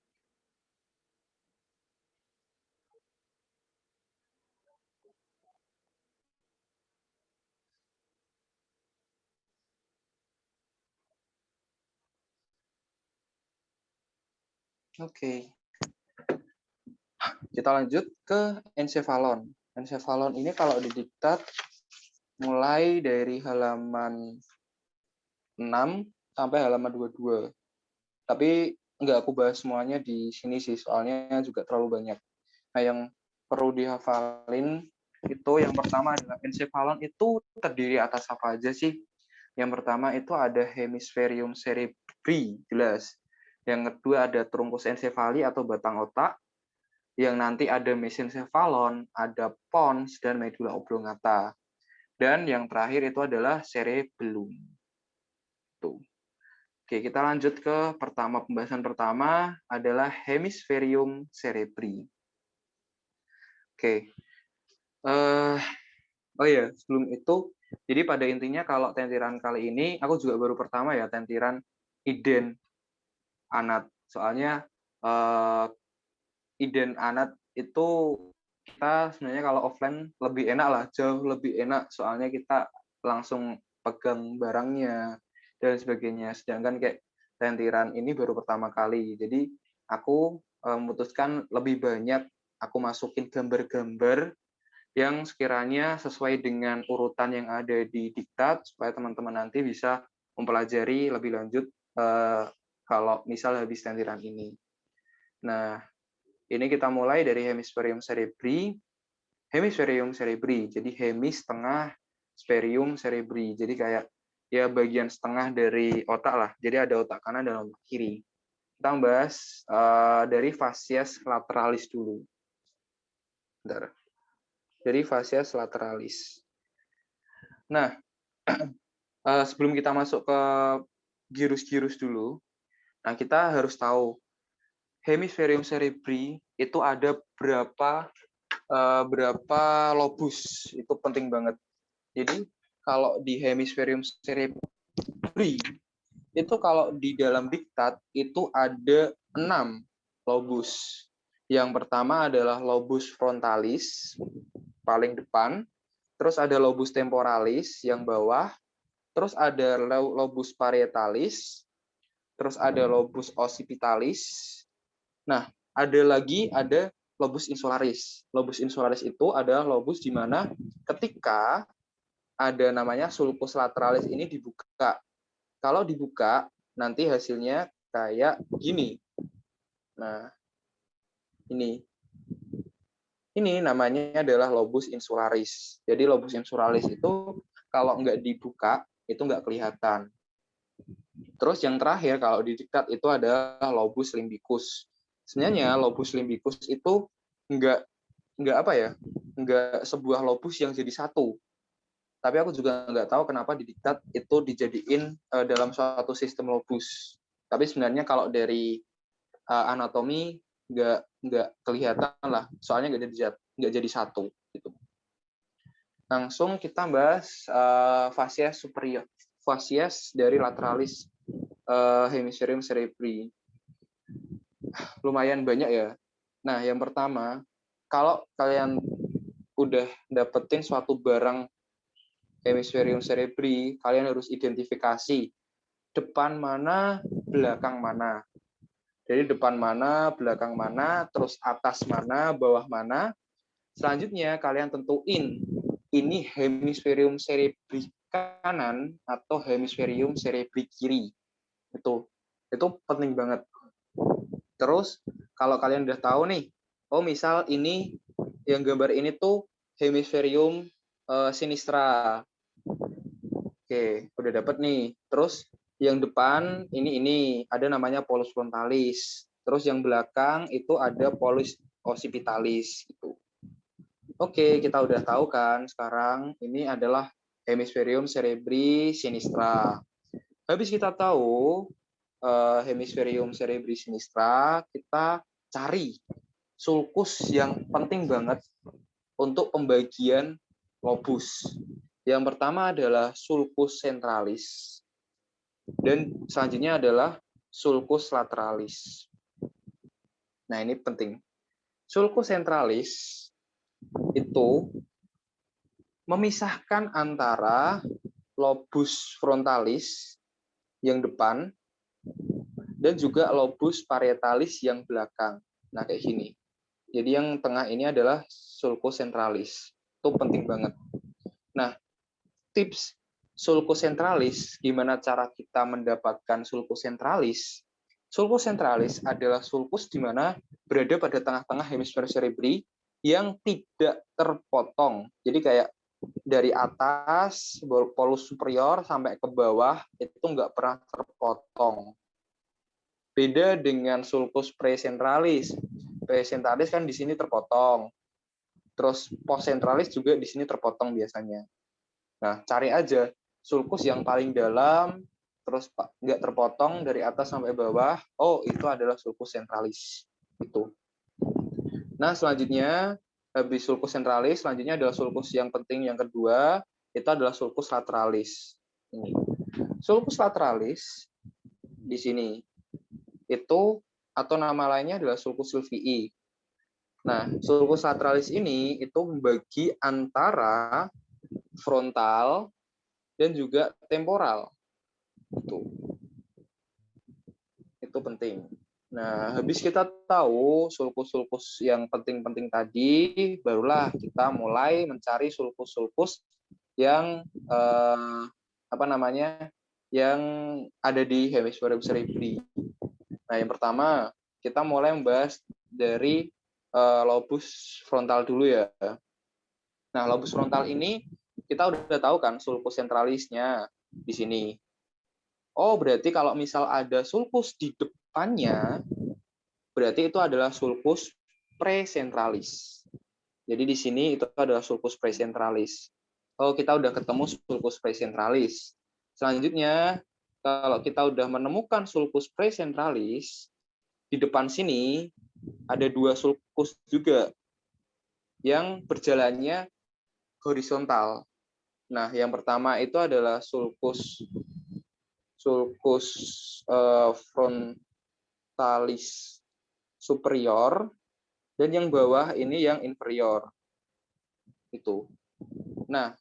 Oke. Kita lanjut ke ensefalon. Ensefalon ini kalau didiktat mulai dari halaman 6 sampai halaman 22. Tapi nggak aku bahas semuanya di sini sih, soalnya juga terlalu banyak. Nah, yang perlu dihafalin itu yang pertama adalah ensefalon itu terdiri atas apa aja sih? Yang pertama itu ada hemisferium cerebri, jelas. Yang kedua ada truncus encephali atau batang otak. Yang nanti ada mesencephalon, ada pons, dan medulla oblongata. Dan yang terakhir itu adalah cerebellum. Tuh. Oke, kita lanjut ke pembahasan pertama adalah hemisferium cerebri. Oke. Oh ya, sebelum itu, jadi pada intinya kalau tentiran kali ini, aku juga baru pertama ya tentiran iden anat. Soalnya iden anat itu kita sebenarnya kalau offline lebih enak lah, jauh lebih enak. Soalnya kita langsung pegang barangnya dan sebagainya. Sedangkan kayak sentiran ini baru pertama kali. Jadi aku memutuskan lebih banyak aku masukin gambar-gambar yang sekiranya sesuai dengan urutan yang ada di diktat, supaya teman-teman nanti bisa mempelajari lebih lanjut kalau misal habis sentiran ini. Nah, ini kita mulai dari hemisferium cerebri. Hemisferium cerebri, jadi hemis tengah, spherium cerebri. Jadi kayak ya bagian setengah dari otak lah. Jadi ada otak kanan dan otak kiri. Kita bahas dari fascias lateralis dulu. Bentar. Dari fascias lateralis. Nah, sebelum kita masuk ke gyrus-gyrus dulu, nah kita harus tahu hemisferium cerebri itu ada berapa lobus. Itu penting banget. Jadi kalau di hemisferium cerebri itu kalau di dalam diktat itu ada 6 lobus. Yang pertama adalah lobus frontalis, paling depan. Terus ada lobus temporalis yang bawah. Terus ada lobus parietalis. Terus ada lobus occipitalis. Nah, ada lobus insularis. Lobus insularis itu adalah lobus di mana ketika ada namanya sulcus lateralis ini dibuka. Kalau dibuka, nanti hasilnya kayak gini. Nah, ini namanya adalah lobus insularis. Jadi lobus insularis itu kalau nggak dibuka, itu nggak kelihatan. Terus yang terakhir kalau di diktat itu adalah lobus limbicus. Sebenarnya lobus limbicus itu nggak sebuah lobus yang jadi satu. Tapi aku juga nggak tahu kenapa di diktat itu dijadiin dalam suatu sistem lobus. Tapi sebenarnya kalau dari anatomi nggak kelihatan lah, soalnya nggak jadi satu. Gitu. Langsung kita bahas fascias superior, fascias dari lateralis hemisferium cerebri. Lumayan banyak ya. Nah, yang pertama, kalau kalian udah dapetin suatu barang hemisferium cerebri, kalian harus identifikasi depan mana, belakang mana. Jadi depan mana, belakang mana, terus atas mana, bawah mana. Selanjutnya kalian tentuin ini hemisferium cerebri kanan atau hemisferium cerebri kiri. Itu penting banget. Terus kalau kalian udah tahu nih, oh misal ini yang gambar ini tuh hemisferium sinistra. Oke, udah dapet nih. Terus yang depan ini ada namanya polus frontalis. Terus yang belakang itu ada polus occipitalis gitu. Oke, kita udah tahu kan sekarang ini adalah hemisferium cerebri sinistra. Habis kita tahu hemisferium cerebri sinistra, kita cari sulcus yang penting banget untuk pembagian lobus. Yang pertama adalah sulcus centralis. Dan selanjutnya adalah sulcus lateralis. Nah, ini penting. Sulcus centralis itu memisahkan antara lobus frontalis yang depan dan juga lobus parietalis yang belakang. Nah, kayak gini. Jadi yang tengah ini adalah sulcus centralis. Itu penting banget. Nah, tips sulcus centralis, gimana cara kita mendapatkan sulcus centralis? Sulcus centralis adalah sulcus di mana berada pada tengah-tengah hemisfer cerebri yang tidak terpotong. Jadi kayak dari atas, polus superior sampai ke bawah, itu nggak pernah terpotong. Beda dengan sulcus precentralis. Precentralis kan di sini terpotong. Terus postcentralis juga di sini terpotong biasanya. Nah, cari aja sulcus yang paling dalam, terus nggak terpotong dari atas sampai bawah. Oh, itu adalah sulcus centralis. Itu. Nah, selanjutnya, habis sulcus centralis, selanjutnya adalah sulcus yang penting yang kedua, itu adalah sulcus lateralis. Ini. Sulcus lateralis di sini. Itu, atau nama lainnya adalah sulcus sylvii. Nah, sulcus lateralis ini itu membagi antara frontal dan juga temporal. Itu. Itu penting. Nah, habis kita tahu sulkus-sulkus yang penting-penting tadi, barulah kita mulai mencari sulkus-sulkus yang yang ada di hemisferium cerebri. Nah, yang pertama kita mulai membahas dari lobus frontal dulu ya. Nah, lobus frontal ini kita udah tahu kan sulcus centralisnya di sini. Oh, berarti kalau misal ada sulcus di depannya, berarti itu adalah sulcus presentralis. Jadi di sini itu adalah sulcus presentralis. Oh, kita udah ketemu sulcus presentralis. Selanjutnya, kalau kita udah menemukan sulcus presentralis, di depan sini ada dua sulcus juga yang berjalannya horizontal. Nah, yang pertama itu adalah sulcus frontalis superior, dan yang bawah ini yang inferior. Itu. Nah,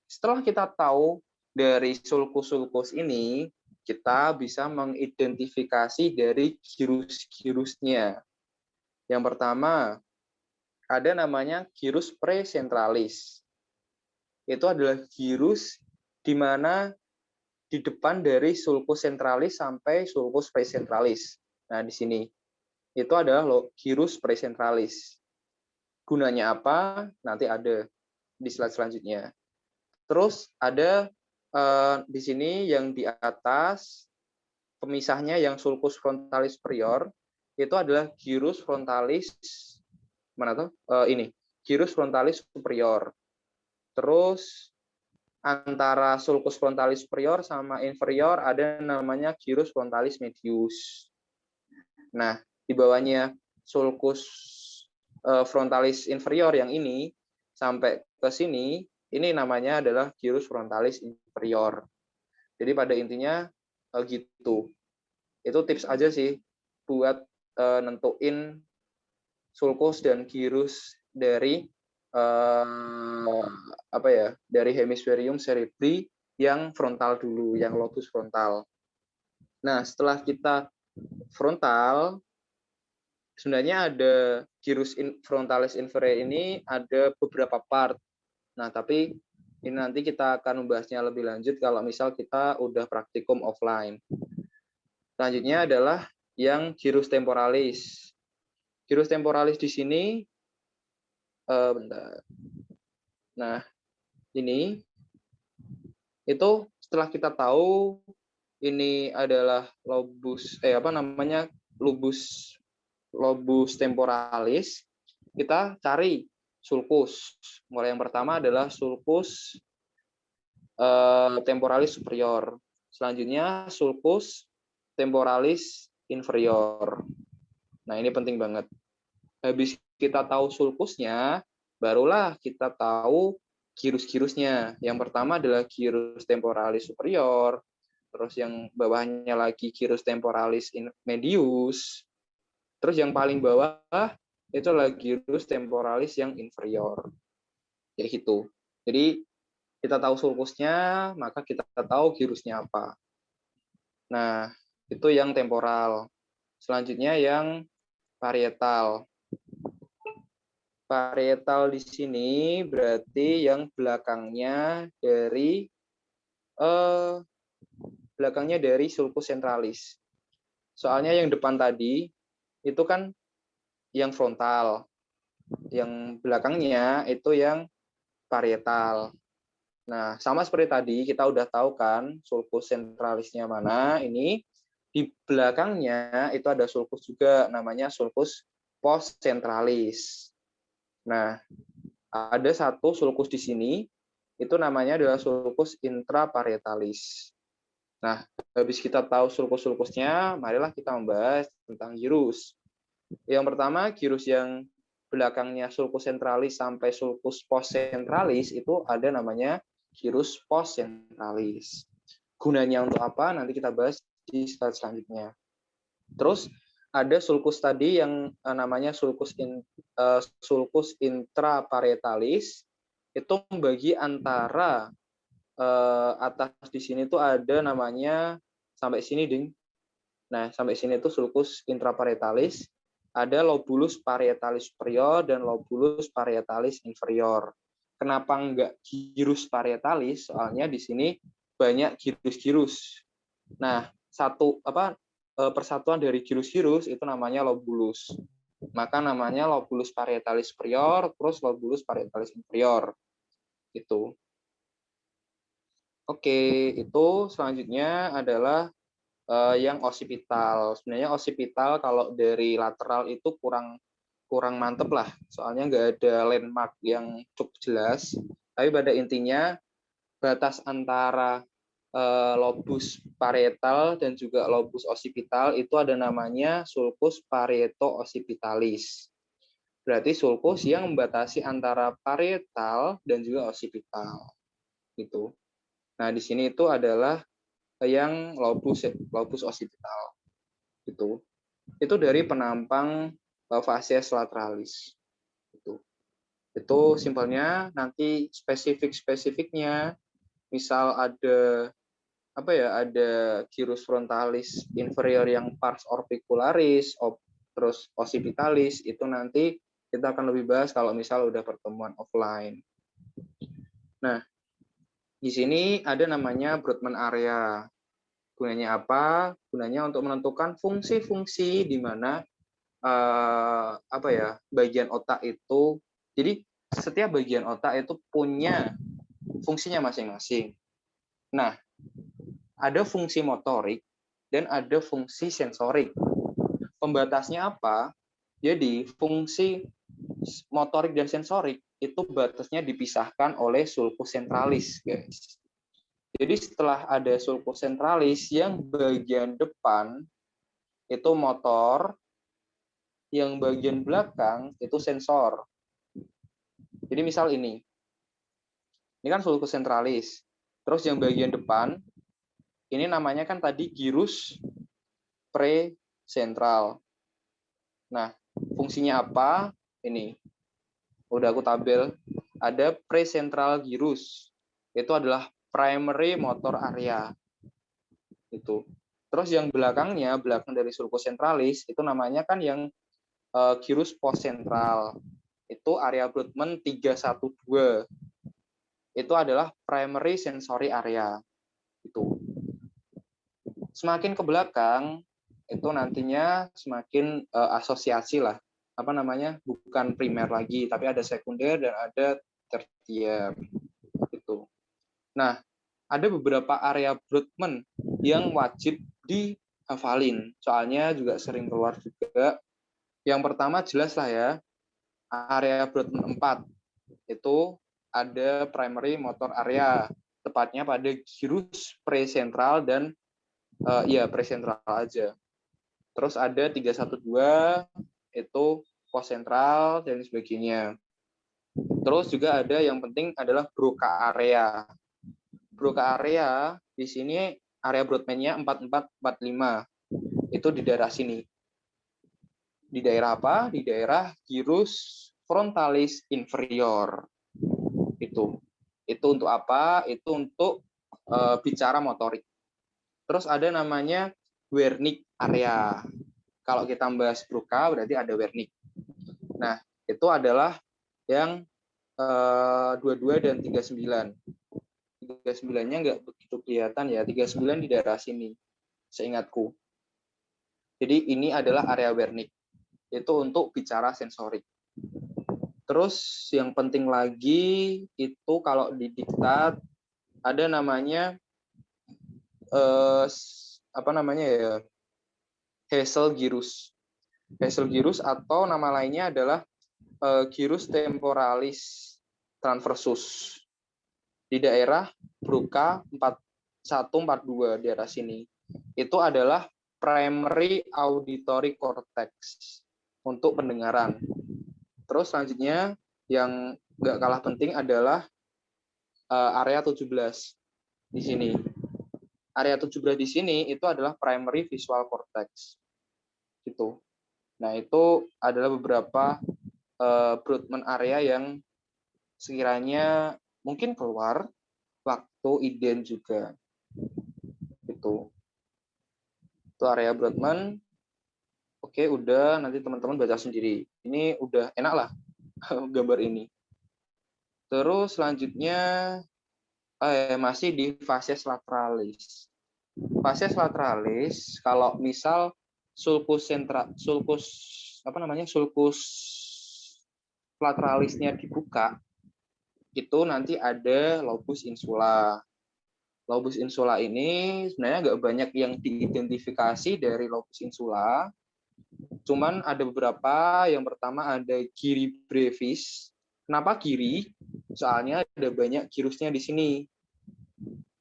setelah kita tahu dari sulcus-sulcus ini, kita bisa mengidentifikasi dari gyrus-gyrusnya. Yang pertama, ada namanya gyrus presentralis. Itu adalah gyrus di mana di depan dari sulcus centralis sampai sulcus presentralis. Nah, di sini itu adalah gyrus presentralis. Gunanya apa? Nanti ada di slide selanjutnya. Terus ada di sini yang di atas pemisahnya yang sulcus frontalis superior itu adalah gyrus frontalis gyrus frontalis superior. Terus antara sulcus frontalis superior sama inferior ada namanya gyrus frontalis medius. Nah, di bawahnya sulcus frontalis inferior yang ini sampai ke sini, ini namanya adalah gyrus frontalis inferior. Jadi pada intinya gitu. Itu tips aja sih buat nentuin sulcus dan gyrus dari dari hemisferium cerebri yang frontal dulu, yang lobus frontal. Nah, setelah kita frontal, sebenarnya ada gyrus frontalis inferior ini ada beberapa part. Nah, tapi ini nanti kita akan membahasnya lebih lanjut kalau misal kita udah praktikum offline. Selanjutnya adalah yang gyrus temporalis. Gyrus temporalis di sini bentar. Nah, ini itu setelah kita tahu ini adalah lobus lobus temporalis, kita cari sulcus. Mulai yang pertama adalah sulcus temporalis superior. Selanjutnya sulcus temporalis inferior. Nah, ini penting banget. Habis kita tahu sulcusnya, barulah kita tahu gyrus-gyrusnya. Yang pertama adalah gyrus temporalis superior, terus yang bawahnya lagi gyrus temporalis medius, terus yang paling bawah itu adalah gyrus temporalis yang inferior. Kayak gitu. Jadi kita tahu sulcusnya, maka kita tahu gyrusnya apa. Nah, itu yang temporal. Selanjutnya yang parietal. Parietal di sini berarti yang belakangnya dari sulcus centralis. Soalnya yang depan tadi itu kan yang frontal, yang belakangnya itu yang parietal. Nah, sama seperti tadi kita udah tahu kan sulcus centralisnya mana. Ini di belakangnya itu ada sulcus juga, namanya sulcus postcentralis. Nah, ada satu sulcus di sini, itu namanya adalah sulcus intraparietalis. Nah, habis kita tahu sulcus-sulcusnya, marilah kita membahas tentang gyrus. Yang pertama, gyrus yang belakangnya sulcus centralis sampai sulcus postcentralis itu ada namanya gyrus postcentralis. Gunanya untuk apa? Nanti kita bahas di slide selanjutnya. Terus ada sulcus tadi yang namanya sulcus intraparietalis, itu membagi antara atas di sini tuh ada namanya sampai sini, Ding. Nah, sampai sini itu sulcus intraparietalis. Ada lobulus parietalis superior dan lobulus parietalis inferior. Kenapa enggak gyrus parietalis? Soalnya di sini banyak gyrus-gyrus. Nah, persatuan dari gyrus-gyrus itu namanya lobulus. Maka namanya lobulus parietalis superior terus lobulus parietalis inferior. Gitu. Oke, itu selanjutnya adalah yang occipital. Sebenarnya occipital kalau dari lateral itu kurang mantep lah, soalnya nggak ada landmark yang cukup jelas. Tapi pada intinya batas antara lobus parietal dan juga lobus occipital itu ada namanya sulcus parieto-occipitalis. Berarti sulcus yang membatasi antara parietal dan juga occipital. Gitu. Nah, di sini itu adalah yang lobus occipital. Itu dari penampang facies lateralis. Itu simpelnya. Nanti spesifiknya, misal ada ada gyrus frontalis inferior yang pars orbicularis, terus occipitalis, itu nanti kita akan lebih bahas kalau misal udah pertemuan offline. Nah, di sini ada namanya Brodmann area. Gunanya apa? Gunanya untuk menentukan fungsi-fungsi di mana bagian otak itu. Jadi setiap bagian otak itu punya fungsinya masing-masing. Nah, ada fungsi motorik dan ada fungsi sensorik. Pembatasnya apa? Jadi fungsi motorik dan sensorik itu batasnya dipisahkan oleh sulcus centralis, guys. Jadi setelah ada sulcus centralis yang bagian depan itu motor, yang bagian belakang itu sensor. Jadi misal ini kan sulcus centralis. Terus yang bagian depan ini namanya kan tadi gyrus presentral. Nah, fungsinya apa? Ini udah aku tabel. Ada presentral gyrus. Itu adalah primary motor area. Itu. Terus yang belakang dari sulcus centralis itu namanya kan yang gyrus postsentral. Itu area Brodmann 312. Itu adalah primary sensory area. Itu. Semakin ke belakang itu nantinya semakin asosiasi lah. Bukan primer lagi, tapi ada sekunder dan ada tertier. Gitu. Nah, ada beberapa area Brodmann yang wajib dihafalin. Soalnya juga sering keluar juga. Yang pertama jelas lah ya, area Brodmann 4. Itu ada primary motor area, tepatnya pada gyrus presentral dan presentral aja. Terus ada 312 itu postsentral dan sebagainya. Terus juga ada yang penting adalah Broca area. Broca area di sini area Brodmann-nya 4445. Itu di daerah sini. Di daerah apa? Di daerah gyrus frontalis inferior. Itu untuk apa? Itu untuk bicara motorik. Terus ada namanya Wernicke area. Kalau kita bahas Broca berarti ada Wernicke. Nah, itu adalah yang 22 dan 39. 39-nya nggak begitu kelihatan ya. 39 di daerah sini, seingatku. Jadi ini adalah area Wernicke. Itu untuk bicara sensorik. Terus yang penting lagi itu kalau di diktat ada namanya Hassel gyrus. Hassel gyrus atau nama lainnya adalah gyrus temporalis transversus. Di daerah Broca 4142 daerah sini. Itu adalah primary auditory cortex untuk pendengaran. Terus selanjutnya yang nggak kalah penting adalah area 17 di sini. Area 17 di sini itu adalah primary visual cortex. Gitu. Nah, itu adalah beberapa Brodmann area yang sekiranya mungkin keluar waktu IDEN juga. Gitu. Itu area Brodmann. Oke, udah, nanti teman-teman baca sendiri. Ini udah enak lah gambar ini. Terus selanjutnya masih di facies lateralis. Facies lateralis, kalau misal sulcus lateralisnya dibuka, itu nanti ada lobus insula. Lobus insula ini sebenarnya nggak banyak yang diidentifikasi dari lobus insula. Cuman ada beberapa. Yang pertama ada giri brevis. Kenapa giri? Soalnya ada banyak girusnya di sini.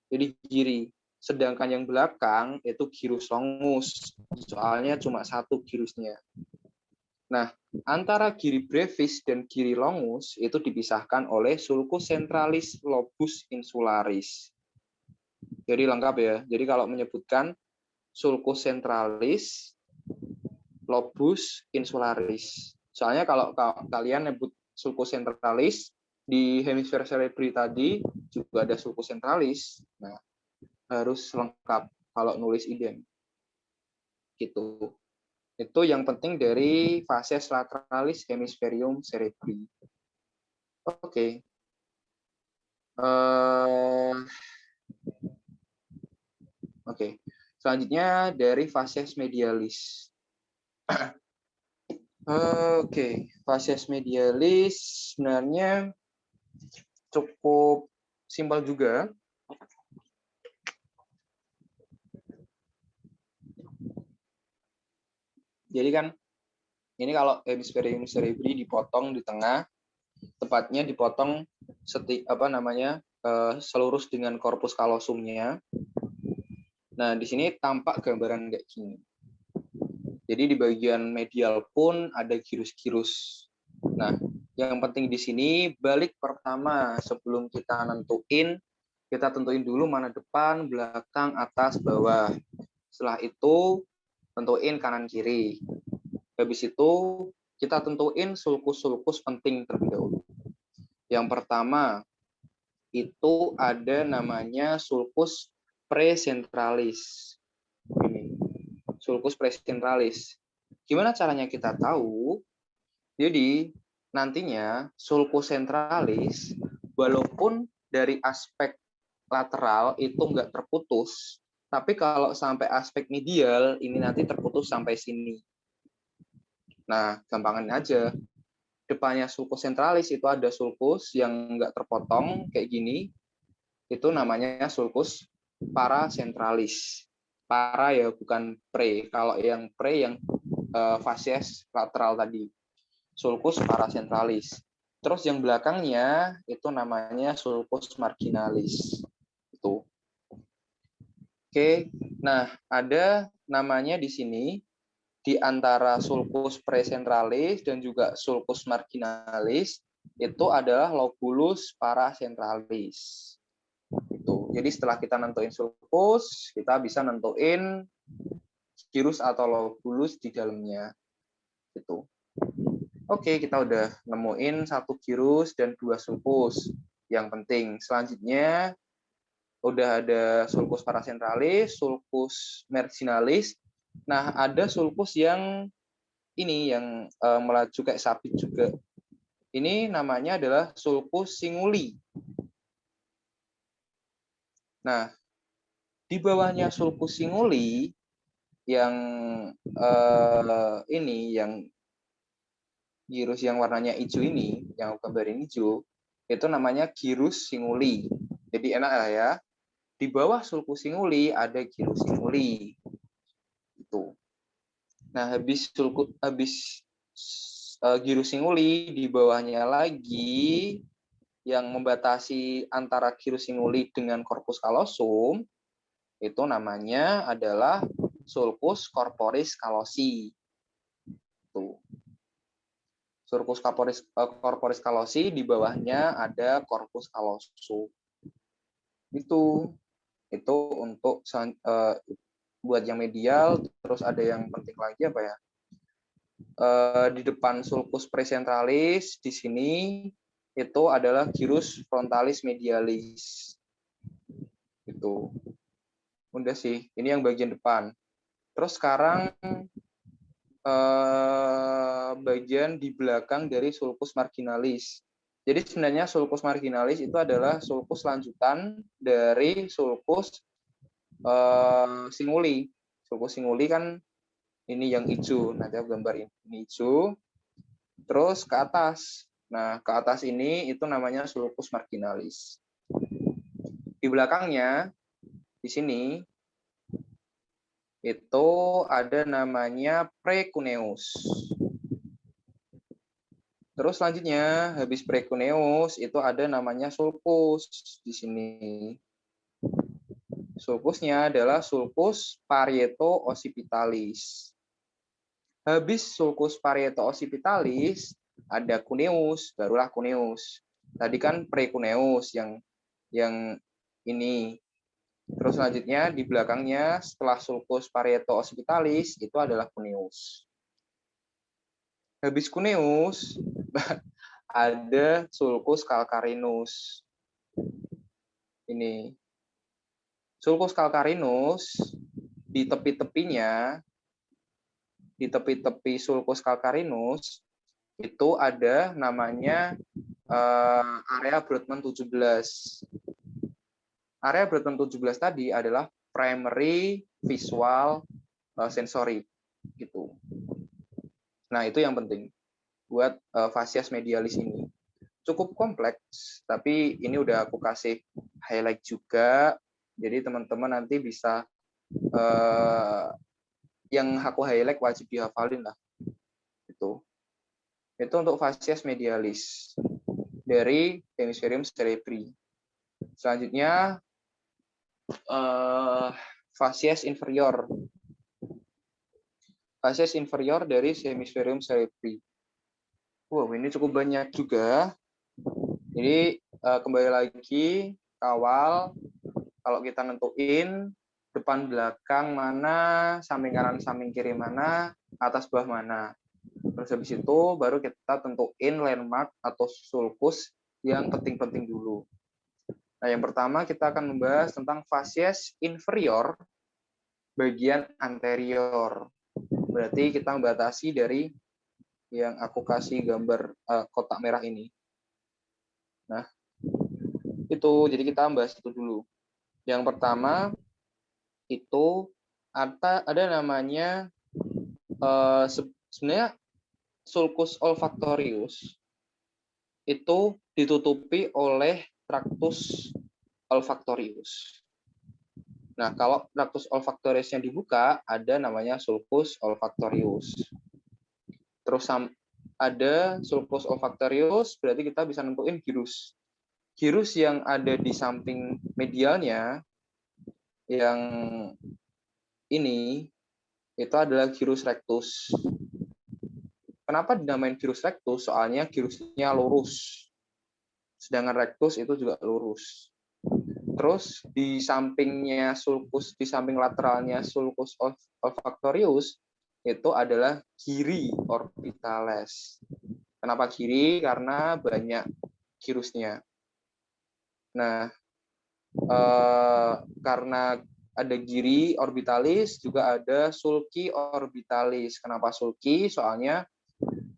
Jadi giri. Sedangkan yang belakang itu gyrus longus. Soalnya cuma satu girusnya. Nah, antara giri brevis dan giri longus itu dipisahkan oleh sulcus centralis lobus insularis. Jadi lengkap ya. Jadi kalau menyebutkan sulcus centralis lobus insularis. Soalnya kalau kalian nyebut sulcus centralis di hemisfer cerebri tadi juga ada sulcus centralis. Nah, harus lengkap kalau nulis idem. Gitu. Itu yang penting dari facies lateralis hemisferium cerebri. Oke. Oke. Selanjutnya dari facies medialis. Oke, facies medialis sebenarnya cukup simpel juga. Jadi kan ini kalau hemisferium cerebri dipotong di tengah, tepatnya dipotong selurus dengan corpus callosumnya. Nah, di sini tampak gambaran kayak gini. Jadi di bagian medial pun ada girus-girus. Nah, yang penting di sini balik pertama sebelum kita tentuin dulu mana depan, belakang, atas, bawah. Setelah itu tentuin kanan kiri. Habis itu kita tentuin sulcus-sulcus penting terlebih dahulu. Yang pertama itu ada namanya sulcus precentralis. Ini sulcus precentralis. Gimana caranya kita tahu? Jadi nantinya sulcus centralis walaupun dari aspek lateral itu nggak terputus, tapi kalau sampai aspek medial ini nanti terputus sampai sini. Nah, gampangin aja. Depannya sulcus centralis itu ada sulcus yang nggak terpotong kayak gini. Itu namanya sulcus paracentralis. Para ya, bukan pre. Kalau yang pre yang facies lateral tadi. Sulcus paracentralis. Terus yang belakangnya itu namanya sulcus marginalis. Itu. Oke. Nah, ada namanya di sini di antara sulcus precentralis dan juga sulcus marginalis itu adalah lobulus paracentralis. Itu. Jadi setelah kita nentuin sulcus, kita bisa nentuin girus atau lobulus di dalamnya. Itu. Oke, kita udah nemuin satu girus dan dua sulcus. Yang penting. Selanjutnya udah ada sulcus paracentralis, sulcus marginalis. Nah, ada sulcus yang ini yang melaju kayak sabit juga. Ini namanya adalah sulcus singuli. Nah, di bawahnya sulcus singuli yang ini yang girus yang warnanya hijau ini, yang gambarin hijau, itu namanya girus singuli. Jadi enak lah ya. Di bawah sulcus singuli ada girus singuli. Itu. Nah, habis girus singuli, di bawahnya lagi yang membatasi antara girus singuli dengan corpus callosum itu namanya adalah sulcus corporis callosi. Tuh. Sulcus corporis callosi, di bawahnya ada corpus callosum. Itu untuk buat yang medial. Terus ada yang penting lagi apa ya? Di depan sulcus precentralis di sini itu adalah girus frontalis medialis. Itu. Udah sih, ini yang bagian depan. Terus sekarang bagian di belakang dari sulcus marginalis. Jadi sebenarnya sulcus marginalis itu adalah sulcus lanjutan dari sulcus singuli. Sulcus singuli kan ini yang hijau. Nanti aku gambar ini hijau. Terus ke atas. Nah, ke atas ini itu namanya sulcus marginalis. Di belakangnya, di sini, itu ada namanya precuneus. Terus selanjutnya, habis precuneus itu ada namanya sulcus di sini. Sulcusnya adalah sulcus parieto-occipitalis. Habis sulcus parieto-occipitalis ada cuneus, barulah cuneus. Tadi kan precuneus yang ini. Terus selanjutnya di belakangnya setelah sulcus parieto-occipitalis itu adalah cuneus. Habis cuneus ada sulcus calcarinus. Ini. Sulcus calcarinus di tepi-tepinya, di tepi-tepi sulcus calcarinus itu ada namanya area Brodmann 17. Area Brodmann 17 tadi adalah primary visual sensory gitu. Nah, itu yang penting buat fascias medialis ini. Cukup kompleks, tapi ini udah aku kasih highlight juga. Jadi teman-teman nanti bisa yang aku highlight wajib dihafalin lah. Itu untuk fascias medialis dari hemisferium cerebri. Selanjutnya fascias inferior. Fascias inferior dari hemisferium cerebri. Wow, ini cukup banyak juga. Jadi kembali lagi kawal, kalau kita nentuin depan belakang mana, samping kanan samping kiri mana, atas bawah mana. Terus habis itu baru kita tentuin landmark atau sulcus yang penting-penting dulu. Nah, yang pertama kita akan membahas tentang fascias inferior bagian anterior. Berarti kita membatasi dari yang aku kasih gambar kotak merah ini. Nah, itu jadi kita bahas itu dulu. Yang pertama itu ada namanya sebenarnya sulcus olfactorius itu ditutupi oleh tractus olfactorius. Nah, kalau tractus olfactoriusnya dibuka, ada namanya sulcus olfactorius. Terus ada sulcus olfactorius, berarti kita bisa nentuin gyrus. Gyrus yang ada di samping medialnya, yang ini, itu adalah gyrus rectus. Kenapa dinamain gyrus rectus? Soalnya gyrusnya lurus. Sedangkan rectus itu juga lurus. Terus di sampingnya sulcus, di samping lateralnya sulcus olfactorius, itu adalah giri orbitalis. Kenapa giri? Karena banyak gyrusnya. Nah, karena ada giri orbitalis, juga ada sulci orbitalis. Kenapa sulci? Soalnya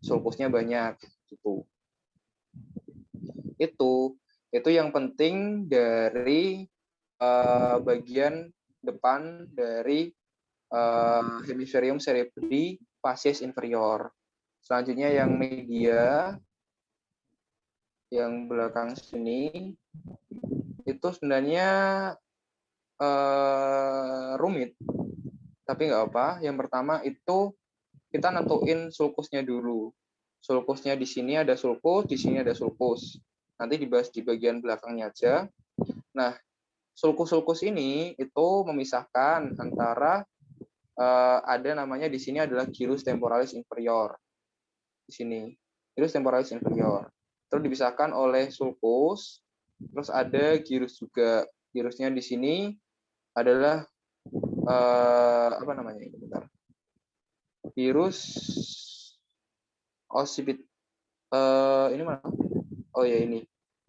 sulcusnya banyak. Itu yang penting dari bagian depan dari hemisferium cerebri fascias inferior. Selanjutnya yang media, yang belakang sini, itu sebenarnya rumit, tapi nggak apa. Yang pertama itu kita nentuin sulcusnya dulu. Sulcusnya di sini ada sulcus, di sini ada sulcus. Nanti dibahas di bagian belakangnya aja. Nah, sulcus-sulcus ini itu memisahkan antara ada namanya di sini adalah gyrus temporalis inferior. Di sini, gyrus temporalis inferior. Terus dipisahkan oleh sulcus, terus ada gyrus juga. Gyrusnya di sini adalah apa namanya ini? Bentar. Gyrus occipit ini mana? Oh ya ini.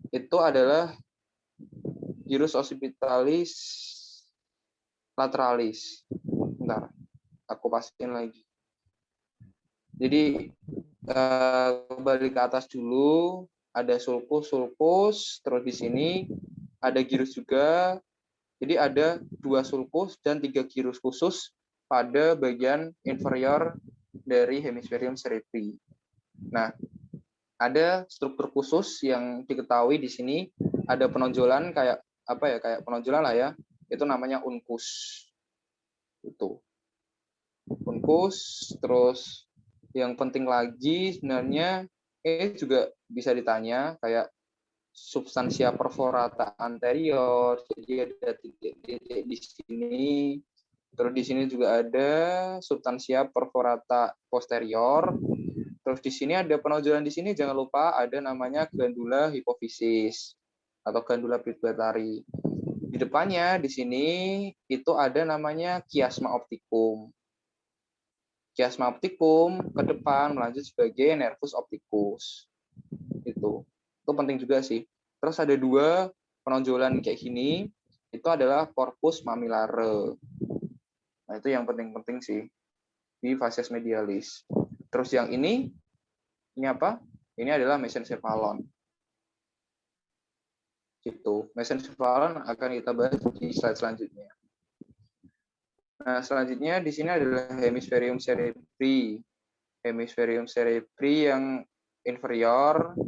Itu adalah gyrus occipitalis lateralis. Bentar. Aku pastiin lagi. Jadi kembali ke atas dulu, ada sulcus, terus di sini ada gyrus juga. Jadi ada 2 sulcus dan 3 gyrus khusus pada bagian inferior dari hemisferium cerebri. Nah, ada struktur khusus yang diketahui di sini, ada penonjolan kayak apa ya, kayak penonjolan lah ya. Itu namanya uncus. Itu. Uncus, terus yang penting lagi sebenarnya juga bisa ditanya kayak substansia perforata anterior, jadi ada titik-titik di sini. Terus di sini juga ada substansia perforata posterior. Terus di sini ada penonjolan di sini, jangan lupa ada namanya glandula hipofisis atau glandula pituitari. Di depannya di sini itu ada namanya chiasma opticum. Chiasma opticum ke depan melanjut sebagai nervus opticus. Itu penting juga sih. Terus ada 2 penonjolan kayak gini, itu adalah corpus mamillare. Nah, itu yang penting-penting sih di facies medialis. Terus yang ini apa? Ini adalah mesencephalon. Gitu. Mesencephalon akan kita bahas di slide selanjutnya. Nah, selanjutnya di sini adalah hemisferium cerebri. Hemisferium cerebri yang inferior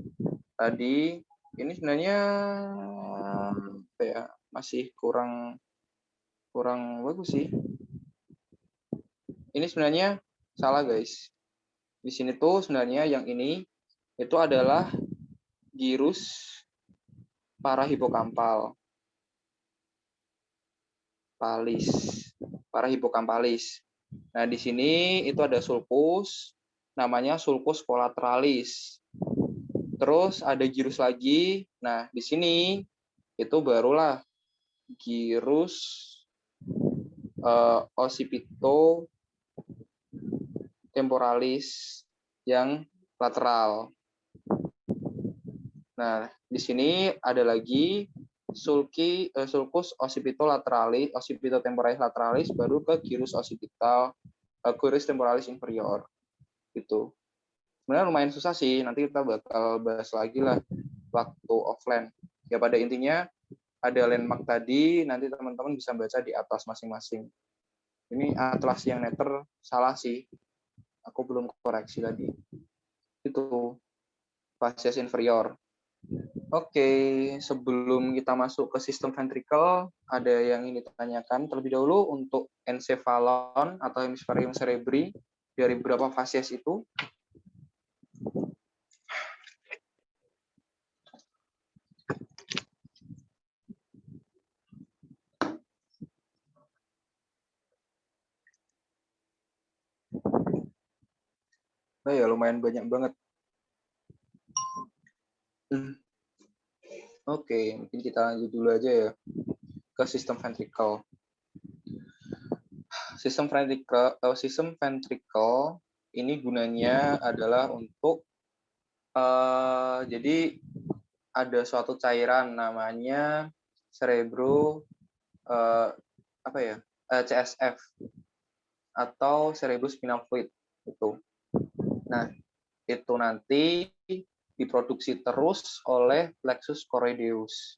tadi ini sebenarnya ya, masih kurang bagus sih. Ini sebenarnya salah, guys. Di sini tuh sebenarnya yang ini itu adalah gyrus parahipokampal. Parahipokampalis. Nah, di sini itu ada sulcus, namanya sulcus collaterales. Terus ada gyrus lagi. Nah, di sini itu barulah gyrus occipito temporalis yang lateral. Nah, di sini ada lagi sulcus occipito temporalis lateralis, baru ke gyrus gyrus temporalis inferior. Gitu. Sebenarnya lumayan susah sih, nanti kita bakal bahas lagi lah waktu offline. Ya pada intinya ada landmark tadi, nanti teman-teman bisa baca di atas masing-masing. Ini atlas yang netter salah sih, aku belum koreksi tadi. Itu facies inferior. Oke, sebelum kita masuk ke sistem ventricle, ada yang ingin ditanyakan terlebih dahulu untuk encephalon atau hemisferium cerebri dari berapa facies itu? Nah ya, lumayan banyak banget. Oke, mungkin kita lanjut dulu aja ya ke sistem ventricle. Sistem ventricle ini gunanya adalah untuk jadi ada suatu cairan namanya CSF atau cerebrospinal fluid itu. Nah, itu nanti diproduksi terus oleh plexus choroideus.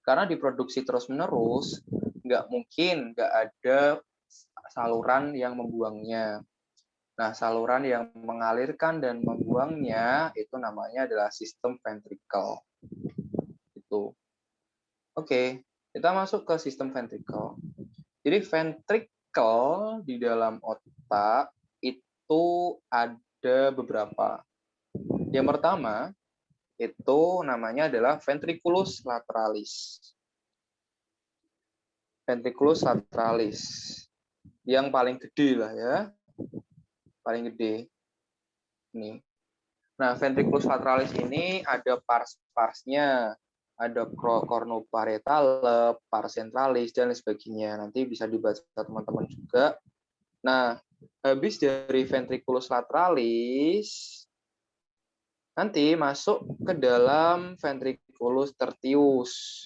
Karena diproduksi terus-menerus, nggak mungkin nggak ada saluran yang membuangnya. Nah, saluran yang mengalirkan dan membuangnya itu namanya adalah sistem ventricle. Itu. Oke, kita masuk ke sistem ventricle. Jadi ventricle di dalam otak itu ada beberapa. Yang pertama itu namanya adalah ventriculus lateralis. Ventriculus lateralis. Yang paling gede lah ya. Paling gede. Ini. Nah, ventriculus lateralis ini ada pars-parsnya. Ada cornoparietal, pars centralis, dan sebagainya. Nanti bisa dibaca teman-teman juga. Nah, habis dari ventriculus lateralis, nanti masuk ke dalam ventriculus tertius.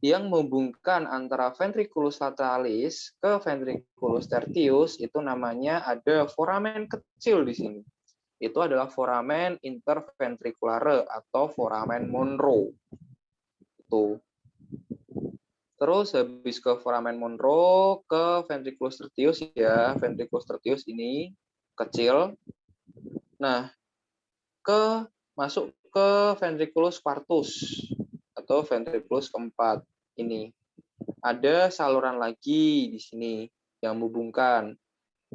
yang menghubungkan antara ventriculus lateralis ke ventriculus tertius itu namanya ada foramen kecil di sini. Itu adalah foramen interventriculare atau foramen Monro. Itu. Terus habis ke foramen Monro ke ventriculus tertius ya, ventriculus tertius ini kecil. Nah, masuk ke ventriculus quartus atau ventriculus keempat ini. Ada saluran lagi di sini yang menghubungkan,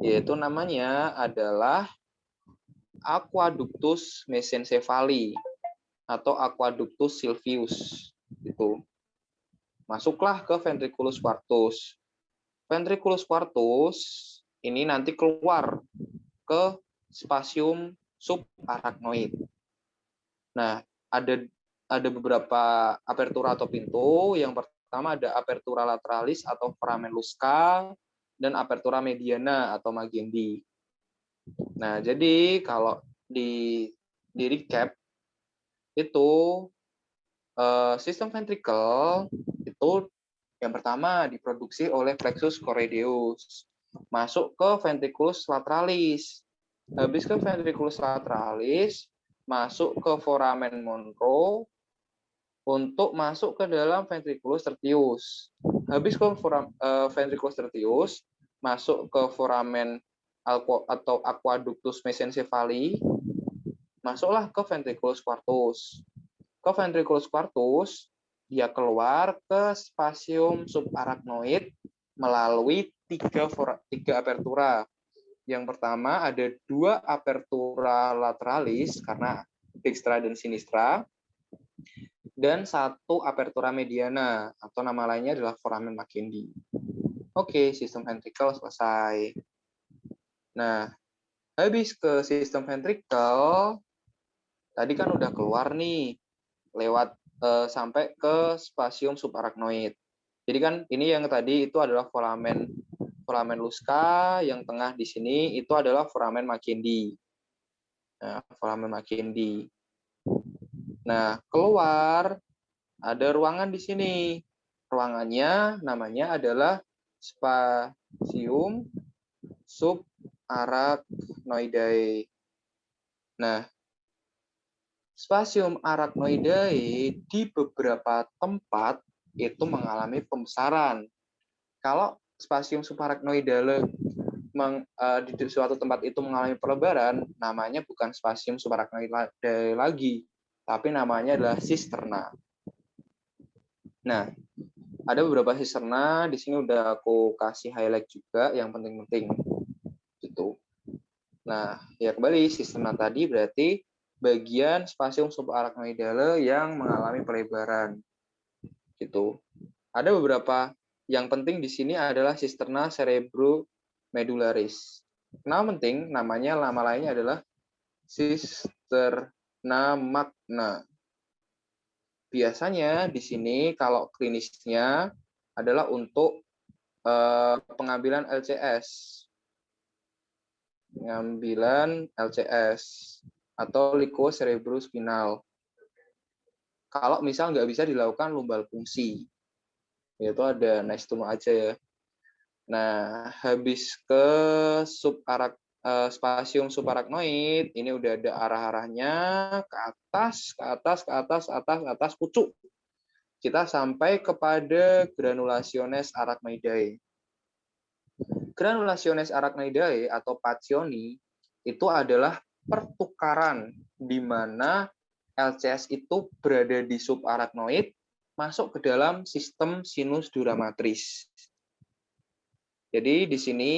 yaitu namanya adalah aqueductus mesencephaly atau aqueductus sylvius. Itu. Masuklah ke ventriculus quartus. Ventriculus quartus ini nanti keluar ke spasium subarachnoid. Nah, ada beberapa apertura atau pintu. Yang pertama ada apertura lateralis atau foramen Lusca dan apertura mediana atau Magendie. Nah, jadi kalau di recap itu sistem ventrikel itu yang pertama diproduksi oleh plexus choroideus, masuk ke ventriculus lateralis. Habis ke ventriculus lateralis, masuk ke foramen Monro untuk masuk ke dalam ventriculus tertius. Habis ke ventriculus tertius, masuk ke foramen atau aqueductus mesencephaly, masuklah ke ventriculus quartus. Ke ventriculus quartus, dia keluar ke spasium subarachnoid melalui tiga apertura. Yang pertama ada 2 apertura lateralis karena dextra dan sinistra, dan 1 apertura mediana atau nama lainnya adalah foramen Magendie. Oke, sistem ventrikel selesai. Nah, habis ke sistem ventrikel, tadi kan udah keluar nih lewat sampai ke spasium subarachnoid. Jadi kan ini yang tadi itu adalah foramen Lusca, yang tengah di sini itu adalah foramen Magendie. Nah, foramen Magendie. Nah, keluar ada ruangan di sini. Ruangannya namanya adalah spasium subarachnoidae. Nah, spasium arachnoidae di beberapa tempat itu mengalami pembesaran. Kalau spasium subarachnoidae di suatu tempat itu mengalami pelebaran, namanya bukan spasium subarachnoidae lagi, tapi namanya adalah sisterna. Nah, ada beberapa sisterna di sini udah aku kasih highlight juga yang penting-penting gitu. Nah, ya kembali sisterna tadi berarti bagian spasium subarachnoidae yang mengalami pelebaran gitu. Ada beberapa yang penting di sini adalah sisterna cerebromedullaris. Kenapa penting? Nama lainnya adalah sisterna magna. Biasanya di sini kalau klinisnya adalah untuk pengambilan LCS. Pengambilan LCS atau liquocerebrospinal. Kalau misal nggak bisa dilakukan lumbal fungsi, yaitu ada nice to know aja ya. Nah, habis ke spasium subarachnoid, ini udah ada arah-arahnya ke atas, pucuk. Kita sampai kepada granulationes arachnoidae. Granulationes arachnoidae atau pacioni itu adalah pertukaran di mana LCS itu berada di subarachnoid masuk ke dalam sistem sinus dura matris. Jadi di sini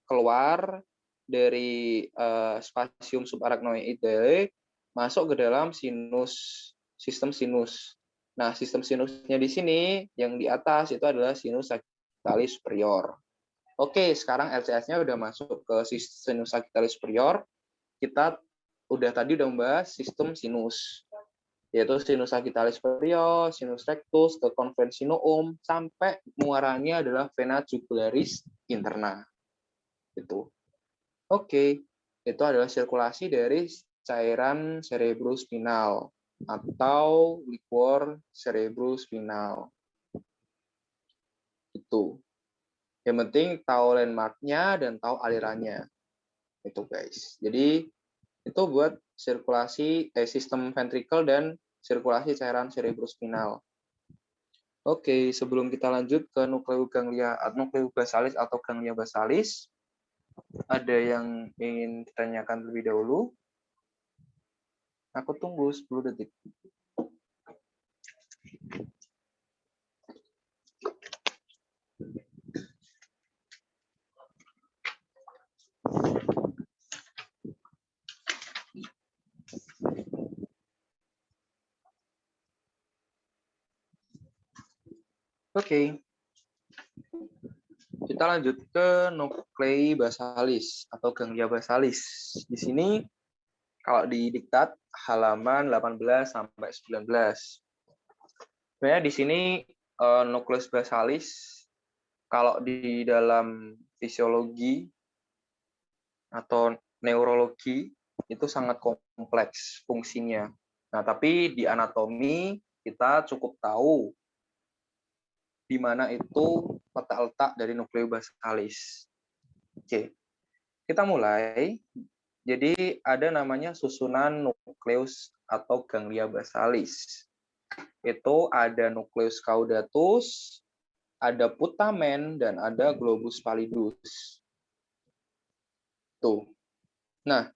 keluar dari spasium subarachnoidae masuk ke dalam sistem sinus. Nah, sistem sinusnya di sini yang di atas itu adalah sinus sagittalis superior. Oke, sekarang LCS-nya udah masuk ke sinus sagittalis superior. Kita tadi udah membahas sistem sinus, yaitu sinus sagittalis superior, sinus rectus, ke convencinoum, sampai muaranya adalah vena jugularis interna. Itu. Oke, itu adalah sirkulasi dari cairan cerebrospinal atau liquor cerebrospinal. Itu. Yang penting tahu landmarknya dan tahu alirannya. Itu guys. Jadi itu buat sirkulasi sistem ventrikel dan sirkulasi cairan cerebrospinal. Oke, sebelum kita lanjut ke nukleoganglia, nukleobasalis atau ganglia basalis, ada yang ingin ditanyakan terlebih dahulu? Aku tunggu 10 detik. Oke. Kita lanjut ke nuklei basalis atau ganglia basalis. Di sini kalau di diktat halaman 18 sampai 19. Sebenarnya di sini nukleus basalis kalau di dalam fisiologi atau neurologi itu sangat kompleks fungsinya. Nah, tapi di anatomi kita cukup tahu di mana itu letak-letak dari nukleus basalis. Oke, kita mulai. Jadi ada namanya susunan nukleus atau ganglia basalis. Itu ada nukleus caudatus, ada putamen, dan ada globus pallidus. Tuh. Nah,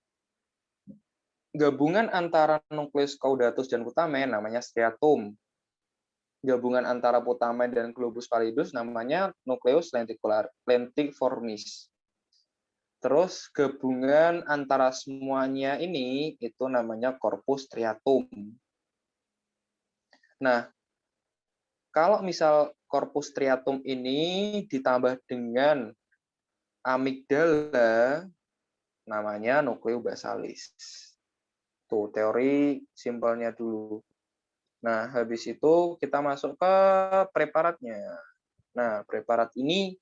gabungan antara nukleus caudatus dan putamen namanya striatum. Gabungan antara putamen dan globus pallidus namanya nukleus lentiformis. Terus gabungan antara semuanya ini itu namanya corpus striatum. Nah, kalau misal corpus striatum ini ditambah dengan amigdala, namanya nukleobasalis. Tuh, teori simpelnya dulu. Nah, habis itu kita masuk ke preparatnya. Nah, preparat ini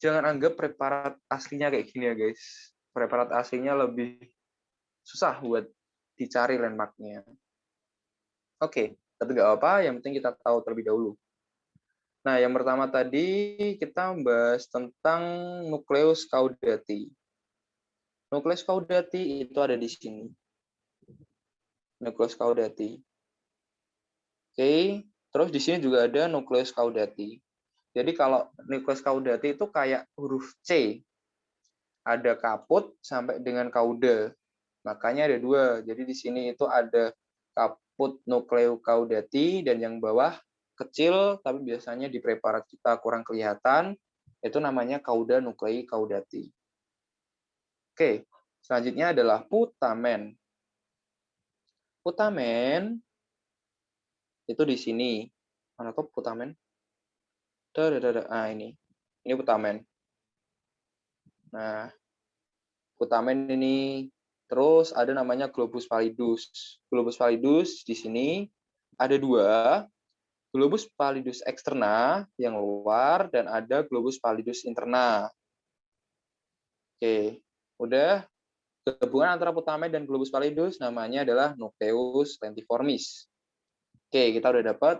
jangan anggap preparat aslinya kayak gini ya, guys. Preparat aslinya lebih susah buat dicari landmarknya. Oke, tapi nggak apa-apa, yang penting kita tahu terlebih dahulu. Nah, yang pertama tadi kita membahas tentang nukleus caudati. Nukleus caudati itu ada di sini. Nukleus caudati. Oke, terus di sini juga ada nukleus caudati. Jadi kalau nukleus caudati itu kayak huruf C. Ada kaput sampai dengan cauda. Makanya ada dua. Jadi di sini itu ada kaput nukleucaudati dan yang bawah kecil tapi biasanya di preparat kita kurang kelihatan. Itu namanya cauda nuklei caudati. Oke, selanjutnya adalah putamen. Putamen itu di sini. Mana tuh putamen? Ah, ini putamen. Nah, putamen ini terus ada namanya globus pallidus. Globus pallidus di sini ada dua. Globus pallidus externa yang luar dan ada globus pallidus interna. Oke, udah. Gabungan antara putamen dan globus pallidus namanya adalah nucleus lentiformis. Oke, kita udah dapat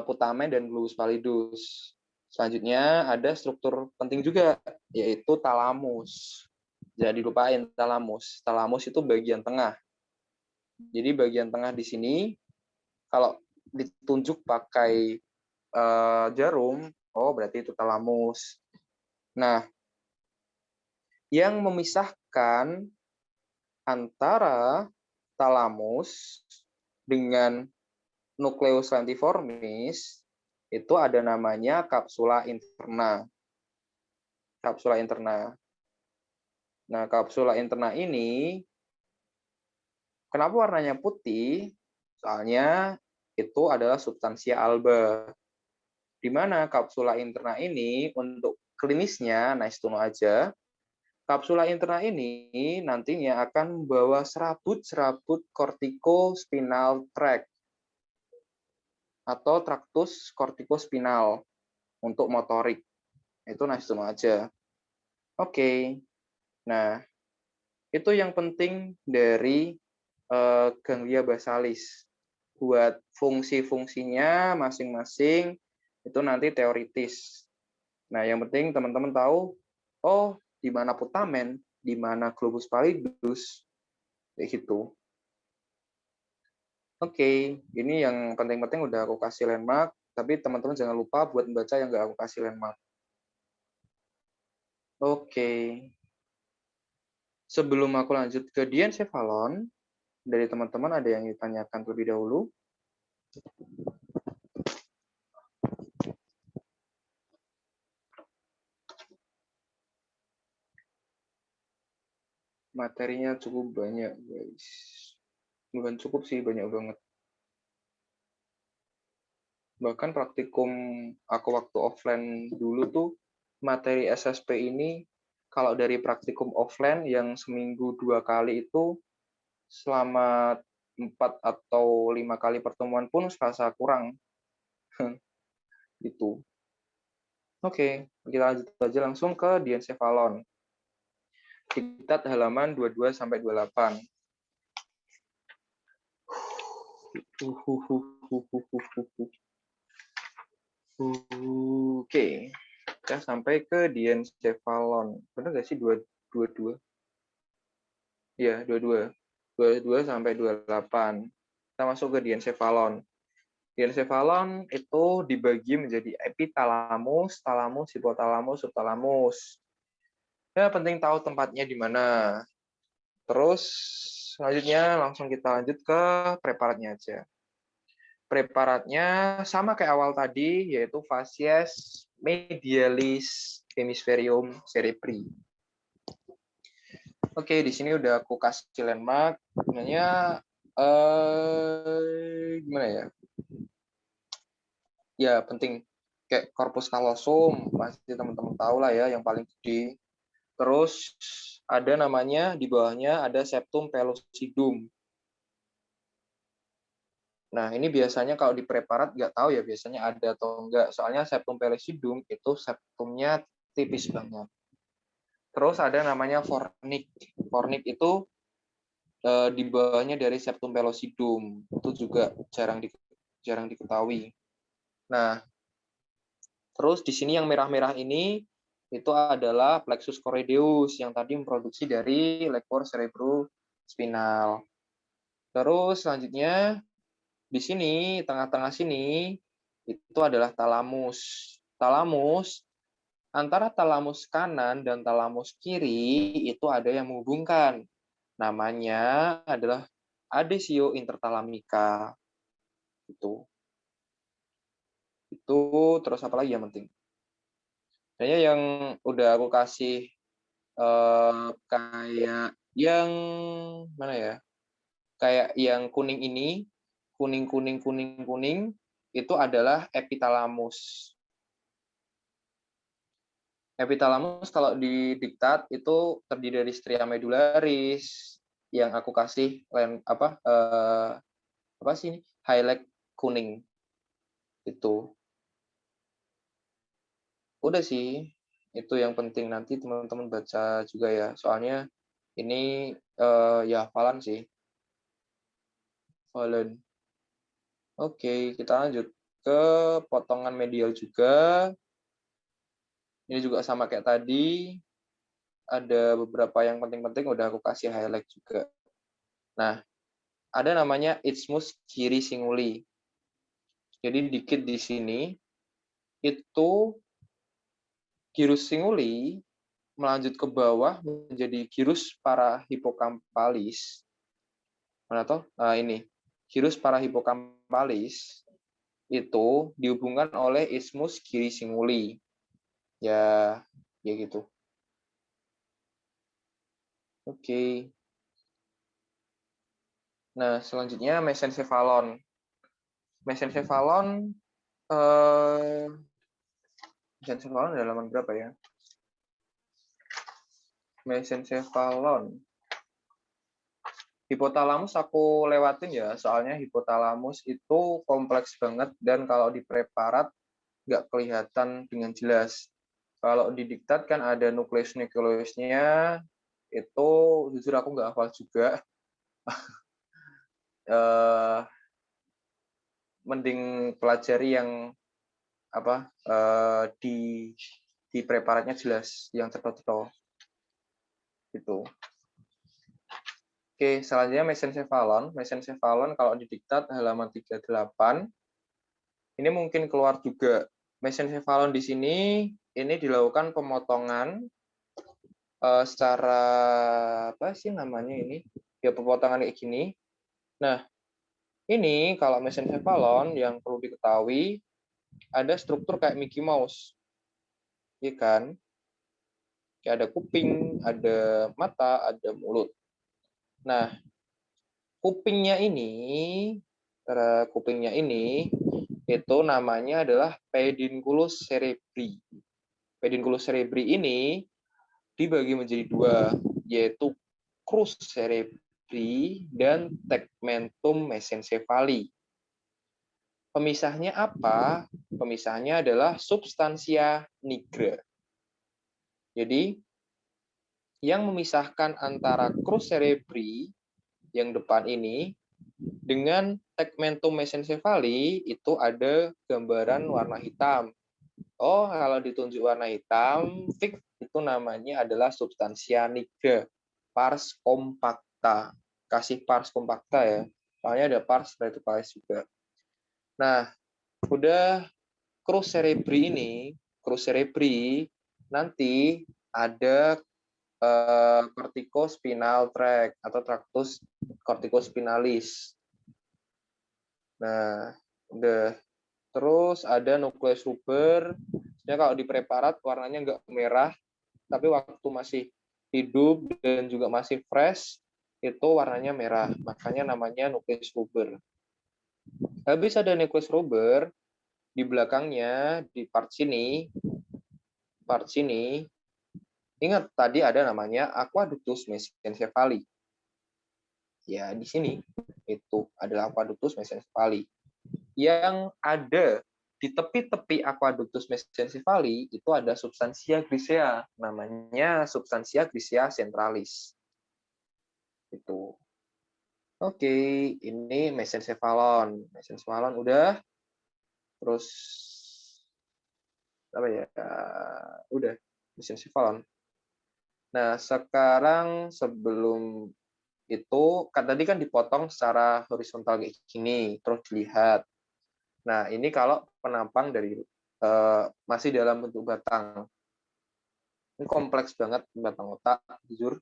putamen dan globus pallidus. Selanjutnya ada struktur penting juga, yaitu talamus. Jangan dilupain talamus. Talamus itu bagian tengah. Jadi bagian tengah di sini, kalau ditunjuk pakai jarum, oh berarti itu talamus. Nah, yang memisahkan antara talamus dengan nukleus lentiformis itu ada namanya kapsula interna. Kapsula interna. Nah, kapsula interna ini kenapa warnanya putih? Soalnya itu adalah substansia alba. Di mana kapsula interna ini untuk klinisnya, nice to know aja, kapsula interna ini nantinya akan membawa serabut-serabut corticospinal tract atau traktus corticospinal untuk motorik. Itu nice to know aja. Oke. Nah, itu yang penting dari ganglia basalis. buat fungsi-fungsinya masing-masing itu nanti teoritis. Nah, yang penting teman-teman tahu, oh, di mana putamen, di mana globus pallidus, kayak gitu. Oke, ini yang penting-penting udah aku kasih landmark, tapi teman-teman jangan lupa buat membaca yang nggak aku kasih landmark. Oke. Sebelum aku lanjut ke diencephalon, dari teman-teman ada yang ditanyakan terlebih dahulu? Materinya cukup banyak, guys. Bukan cukup sih, banyak banget. Bahkan praktikum aku waktu offline dulu tuh, materi SSP ini, kalau dari praktikum offline yang seminggu 2 kali itu, selama 4 atau 5 kali pertemuan pun serasa kurang. Gitu. Oke, kita lanjut aja langsung ke diencephalon. Diktat halaman 22 sampai 28. Oke, kita sampai ke diencephalon. Benar nggak sih 22? Ya, 22. 22 sampai 28. Kita masuk ke diencephalon. Diencephalon itu dibagi menjadi epitalamus, talamus, hipotalamus, subtalamus. Ya, penting tahu tempatnya di mana. Terus selanjutnya langsung kita lanjut ke preparatnya aja. Preparatnya sama kayak awal tadi, yaitu facies medialis hemisferium cerebri. Oke, di sini udah aku kasih landmark. Sebenarnya gimana ya? Ya penting kayak corpus callosum, pasti teman-teman tahu lah ya, yang paling gede. Terus ada namanya di bawahnya ada septum pellucidum. Nah, ini biasanya kalau di preparat nggak tahu ya biasanya ada atau enggak. Soalnya septum pellucidum itu septumnya tipis banget. Terus ada namanya fornix. Fornix itu di bawahnya dari septum pellucidum. Itu juga jarang diketahui. Nah, terus di sini yang merah-merah ini itu adalah plexus choroideus yang tadi memproduksi dari liquor cerebrospinal. Terus selanjutnya di sini, tengah-tengah sini, itu adalah talamus. Talamus, antara talamus kanan dan talamus kiri, itu ada yang menghubungkan. Namanya adalah adesio interthalamica. Itu, terus apa lagi yang penting? Kayaknya yang udah aku kasih kayak yang, mana ya? Kayak yang kuning ini, kuning, itu adalah epitalamus. Epitalamus kalau di diktat itu terdiri dari stria medularis yang aku kasih apa sih ini? Highlight kuning. Itu. Udah sih. Itu yang penting nanti teman-teman baca juga ya. Soalnya ini ya hafalan sih. Hafalan. Oke, kita lanjut ke potongan medial juga. Ini juga sama kayak tadi. Ada beberapa yang penting-penting udah aku kasih highlight juga. Nah, ada namanya isthmus kiri singuli. Jadi dikit di sini itu gyrus singuli melanjut ke bawah menjadi gyrus parahipokampalis. Mana toh? Nah, ini gyrus parahipokampalis itu dihubungkan oleh isthmus kiri singuli. Ya gitu. Oke. Nah, selanjutnya mesencephalon. Mesencephalon mesencephalon ada halaman berapa ya? Mesencephalon. Hipotalamus aku lewatin ya, soalnya hipotalamus itu kompleks banget dan kalau di preparat nggak kelihatan dengan jelas. Kalau di diktat kan ada nukleus-nukleusnya, itu jujur aku nggak hafal juga. mending pelajari yang apa di preparatnya jelas, yang ceto-ceto gitu. Oke, selanjutnya mesencephalon. Mesencephalon kalau didiktat halaman 38, ini mungkin keluar juga. Mesencephalon di sini ini dilakukan pemotongan secara apa sih namanya ini? Ya pemotongan kayak gini. Nah, ini kalau mesencephalon yang perlu diketahui ada struktur kayak Mickey Mouse. Iya kan? Kayak ada kuping, ada mata, ada mulut. Nah, kupingnya ini itu namanya adalah pedunculus cerebri. Pedunculus cerebri ini dibagi menjadi dua, yaitu crus cerebri dan tegmentum mesencephaly. Pemisahnya apa? Pemisahnya adalah substansia nigra. Jadi, yang memisahkan antara crus cerebri yang depan ini dengan tegmentum mesencephaly itu ada gambaran warna hitam. Oh, kalau ditunjuk warna hitam, fix itu namanya adalah substansia nigra, pars compacta. Kasih pars compacta ya. Soalnya ada pars reticulus juga. Nah, udah crus cerebri nanti ada corticospinal tract atau tractus corticospinalis. Nah, udah. Terus ada nukleus ruber. Sebenarnya kalau di preparat warnanya nggak merah, tapi waktu masih hidup dan juga masih fresh, itu warnanya merah. Makanya namanya nukleus ruber. Habis ada nukleus ruber, di belakangnya, di part sini, ingat tadi ada namanya aqueductus mesencephaly. Ya, di sini itu adalah aqueductus mesencephaly. Yang ada di tepi-tepi aqueductus mesencephaly itu ada substansia grisea, namanya substansia grisea centralis. Itu. Oke, ini mesencephalon. Mesencephalon udah. Terus apa ya? Udah, mesencephalon. Nah, sekarang sebelum itu kan tadi kan dipotong secara horizontal kayak gini, terus dilihat. Nah, ini kalau penampang dari masih dalam bentuk batang. Ini kompleks banget batang otak, jujur.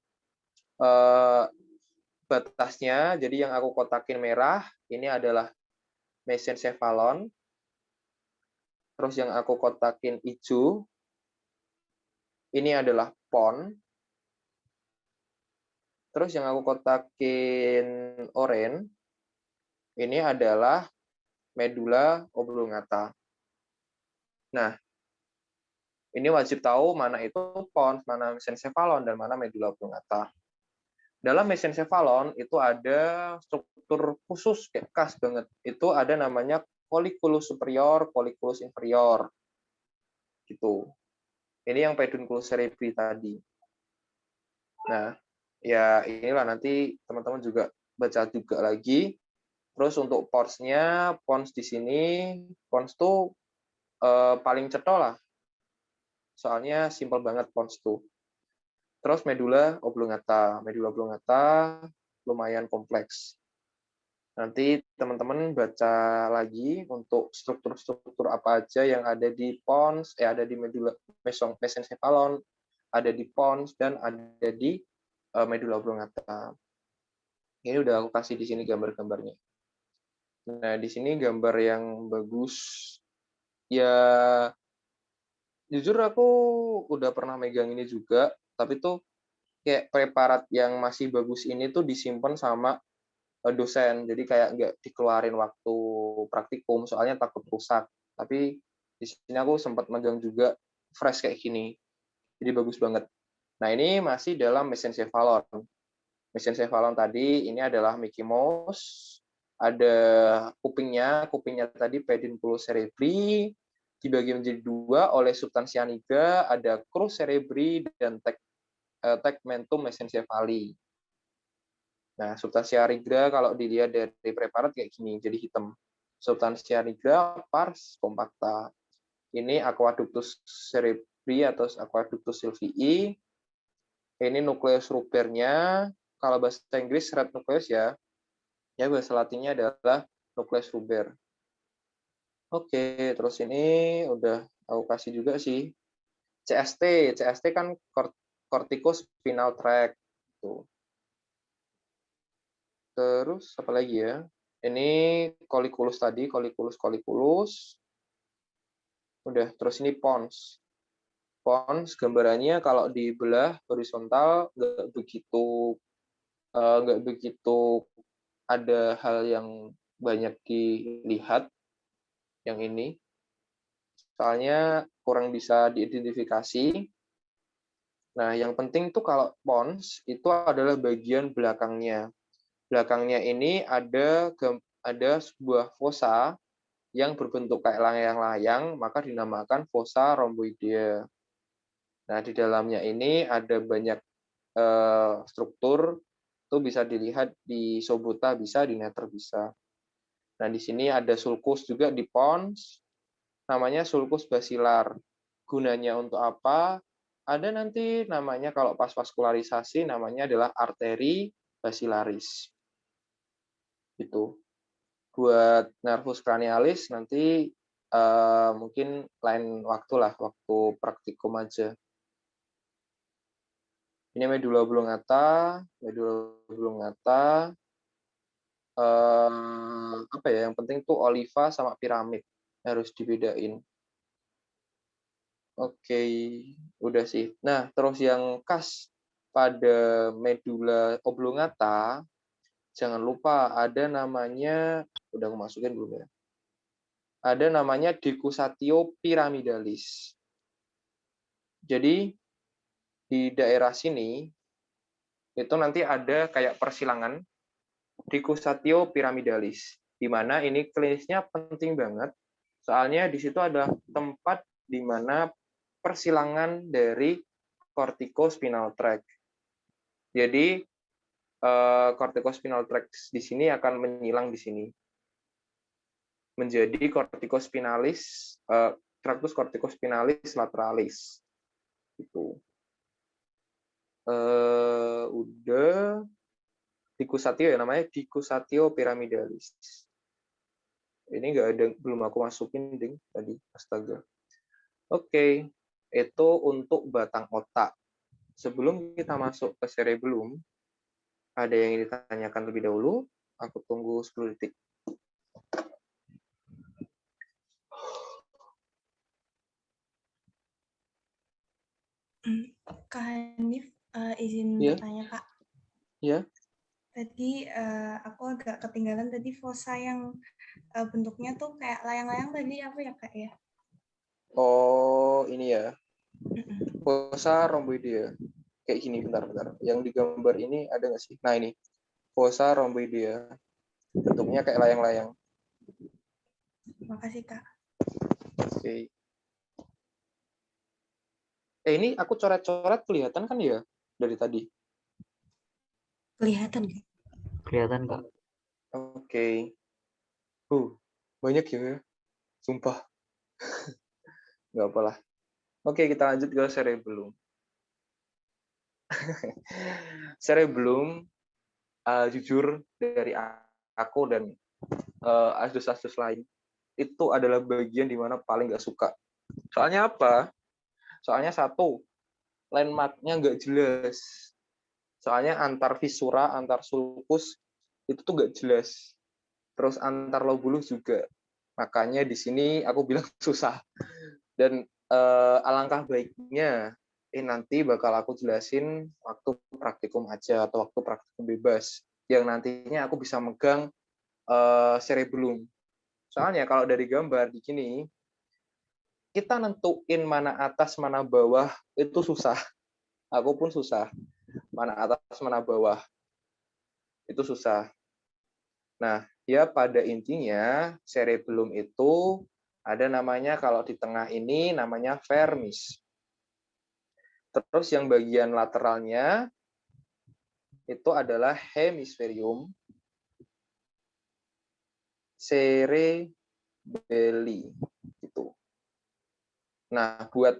Batasnya, jadi yang aku kotakin merah, ini adalah mesencephalon. Terus yang aku kotakin hijau, ini adalah pons. Terus yang aku kotakin oranye, ini adalah medula oblongata. Nah, ini wajib tahu mana itu pons, mana mesencephalon, dan mana medula oblongata. Dalam mesencephalon itu ada struktur khusus, kayak khas banget. Itu ada namanya colliculus superior, colliculus inferior. Gitu. Ini yang pedunculus cerebri tadi. Nah, ya inilah nanti teman-teman juga baca juga lagi. Terus untuk ponsnya, pons di sini, pons tuh paling cetol lah. Soalnya simpel banget pons tuh. Terus medula oblongata. Medula oblongata lumayan kompleks. Nanti teman-teman baca lagi untuk struktur-struktur apa aja yang ada di pons, ada di medula mesencephalon, ada di pons, dan ada di medula oblongata. Ini udah aku kasih di sini gambar-gambarnya. Nah, di sini gambar yang bagus. Ya, jujur aku udah pernah megang ini juga, tapi tuh kayak preparat yang masih bagus ini tuh disimpan sama dosen, jadi kayak nggak dikeluarin waktu praktikum, soalnya takut rusak. Tapi di sini aku sempat megang juga fresh kayak gini, jadi bagus banget. Nah, ini masih dalam mesencephalon. Mesencephalon tadi ini adalah Mickey Mouse, ada kupingnya tadi pedunculus cerebri, dibagi menjadi dua oleh substansia nigra, ada crus cerebri dan tegmentum mesencephaly. Nah, substansia nigra kalau dilihat dari preparat kayak gini, jadi hitam. substansia nigra, pars compacta. Ini aqueductus cerebri atau aqueductus sylvii. Ini nukleus rubernya. Kalau bahasa Inggris red nucleus ya. Ya bahasa Latinnya adalah nukleus ruber. Oke, terus ini udah aku kasih juga sih. CST kan corticospinal tract. Tuh. Terus apa lagi ya? Ini colliculus tadi, colliculus. Udah, terus ini pons. Pons gambarannya kalau dibelah horizontal nggak begitu ada hal yang banyak dilihat yang ini. Soalnya kurang bisa diidentifikasi. Nah, yang penting tuh kalau pons itu adalah bagian belakangnya. Belakangnya ini ada sebuah fossa yang berbentuk kayak layang-layang, maka dinamakan fossa rhomboidea. Nah, di dalamnya ini ada banyak struktur, itu bisa dilihat di Sobota bisa, di Netter bisa. Nah, di sini ada sulcus juga di pons, namanya sulcus basilar. Gunanya untuk apa? Ada nanti namanya kalau pas vaskularisasi namanya adalah arteri basilaris. Itu. Buat nervus cranialis nanti mungkin lain waktu lah, waktu praktikum aja. Ini medula oblongata. Apa ya? Yang penting tuh oliva sama piramid harus dibedain. Oke, udah sih. Nah, terus yang khas pada medula oblongata, jangan lupa ada namanya, udah aku masukin belum ya? Ada namanya decussatio pyramidalis. Jadi di daerah sini itu nanti ada kayak persilangan decussatio pyramidalis, di mana ini klinisnya penting banget, soalnya di situ ada tempat di mana persilangan dari corticospinal tract. Jadi corticospinal tract di sini akan menyilang di sini menjadi corticospinalis tractus corticospinalis lateralis. Itu udah decussatio ya, namanya decussatio pyramidalis. Ini nggak ada, belum aku masukin ding tadi, astaga. Oke, itu untuk batang otak. Sebelum kita masuk ke cerebellum, ada yang ditanyakan lebih dahulu. Aku tunggu 10 detik. Kak Hanif, izin bertanya Kak. Iya. Tadi aku agak ketinggalan tadi fossa yang bentuknya tuh kayak layang-layang tadi apa ya Kak ya? Oh, ini ya. Fossa rhomboidea. Kayak gini, bentar. Yang digambar ini ada nggak sih? Nah, ini. Fossa rhomboidea. Bentuknya kayak layang-layang. Makasih Kak. Oke. Ini aku coret-coret kelihatan kan ya dari tadi? Kelihatan Kak? Kelihatan Kak. Oke. Banyak ya. Sumpah. Nggak apalah. Oke, kita lanjut ke cerebellum. Cerebellum, jujur dari aku dan asdos-asdos lain, itu adalah bagian di mana paling nggak suka. Soalnya apa? Soalnya satu, landmark-nya nggak jelas. Soalnya antar visura, antar sulcus, itu tuh nggak jelas. Terus antar lobulus juga. Makanya di sini aku bilang susah. Dan alangkah baiknya nanti bakal aku jelasin waktu praktikum aja atau waktu praktikum bebas yang nantinya aku bisa megang cerebellum. Soalnya kalau dari gambar di sini kita nentuin mana atas mana bawah itu susah. Aku pun susah. Mana atas mana bawah itu susah. Nah, ya pada intinya cerebellum itu ada namanya kalau di tengah ini namanya vermis. Terus yang bagian lateralnya itu adalah hemisferium. cerebelli gitu. Nah, buat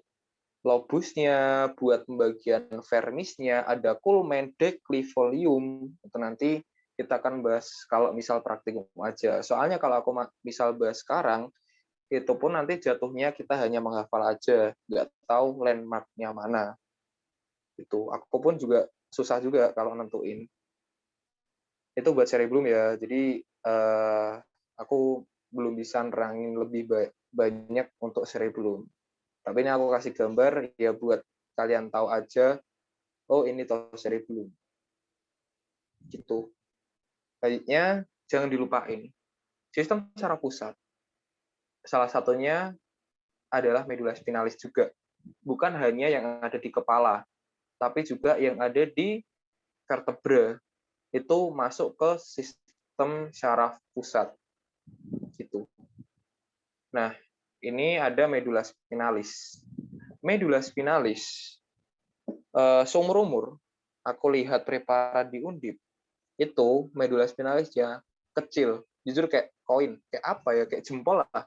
lobusnya, buat pembagian vermisnya, ada culmen, declivolium. Itu nanti kita akan bahas kalau misal praktikum aja. Soalnya kalau aku misal bahas sekarang, itu pun nanti jatuhnya kita hanya menghafal aja, nggak tahu landmark-nya mana. Itu aku pun juga susah juga kalau nentuin. Itu buat cerebellum ya. Jadi aku belum bisa nerangin lebih banyak untuk cerebellum. Tapi ini aku kasih gambar ya buat kalian tahu aja, oh ini toh cerebellum. Gitu. Baiknya jangan dilupain. Sistem saraf pusat. Salah satunya adalah medula spinalis juga. Bukan hanya yang ada di kepala, tapi juga yang ada di vertebra. Itu masuk ke sistem saraf pusat. Gitu. Nah, ini ada medula spinalis. Medula spinalis, seumur umur, aku lihat preparat di Undip, itu medula spinalisnya kecil. Jujur kayak koin, kayak apa ya, kayak jempol lah.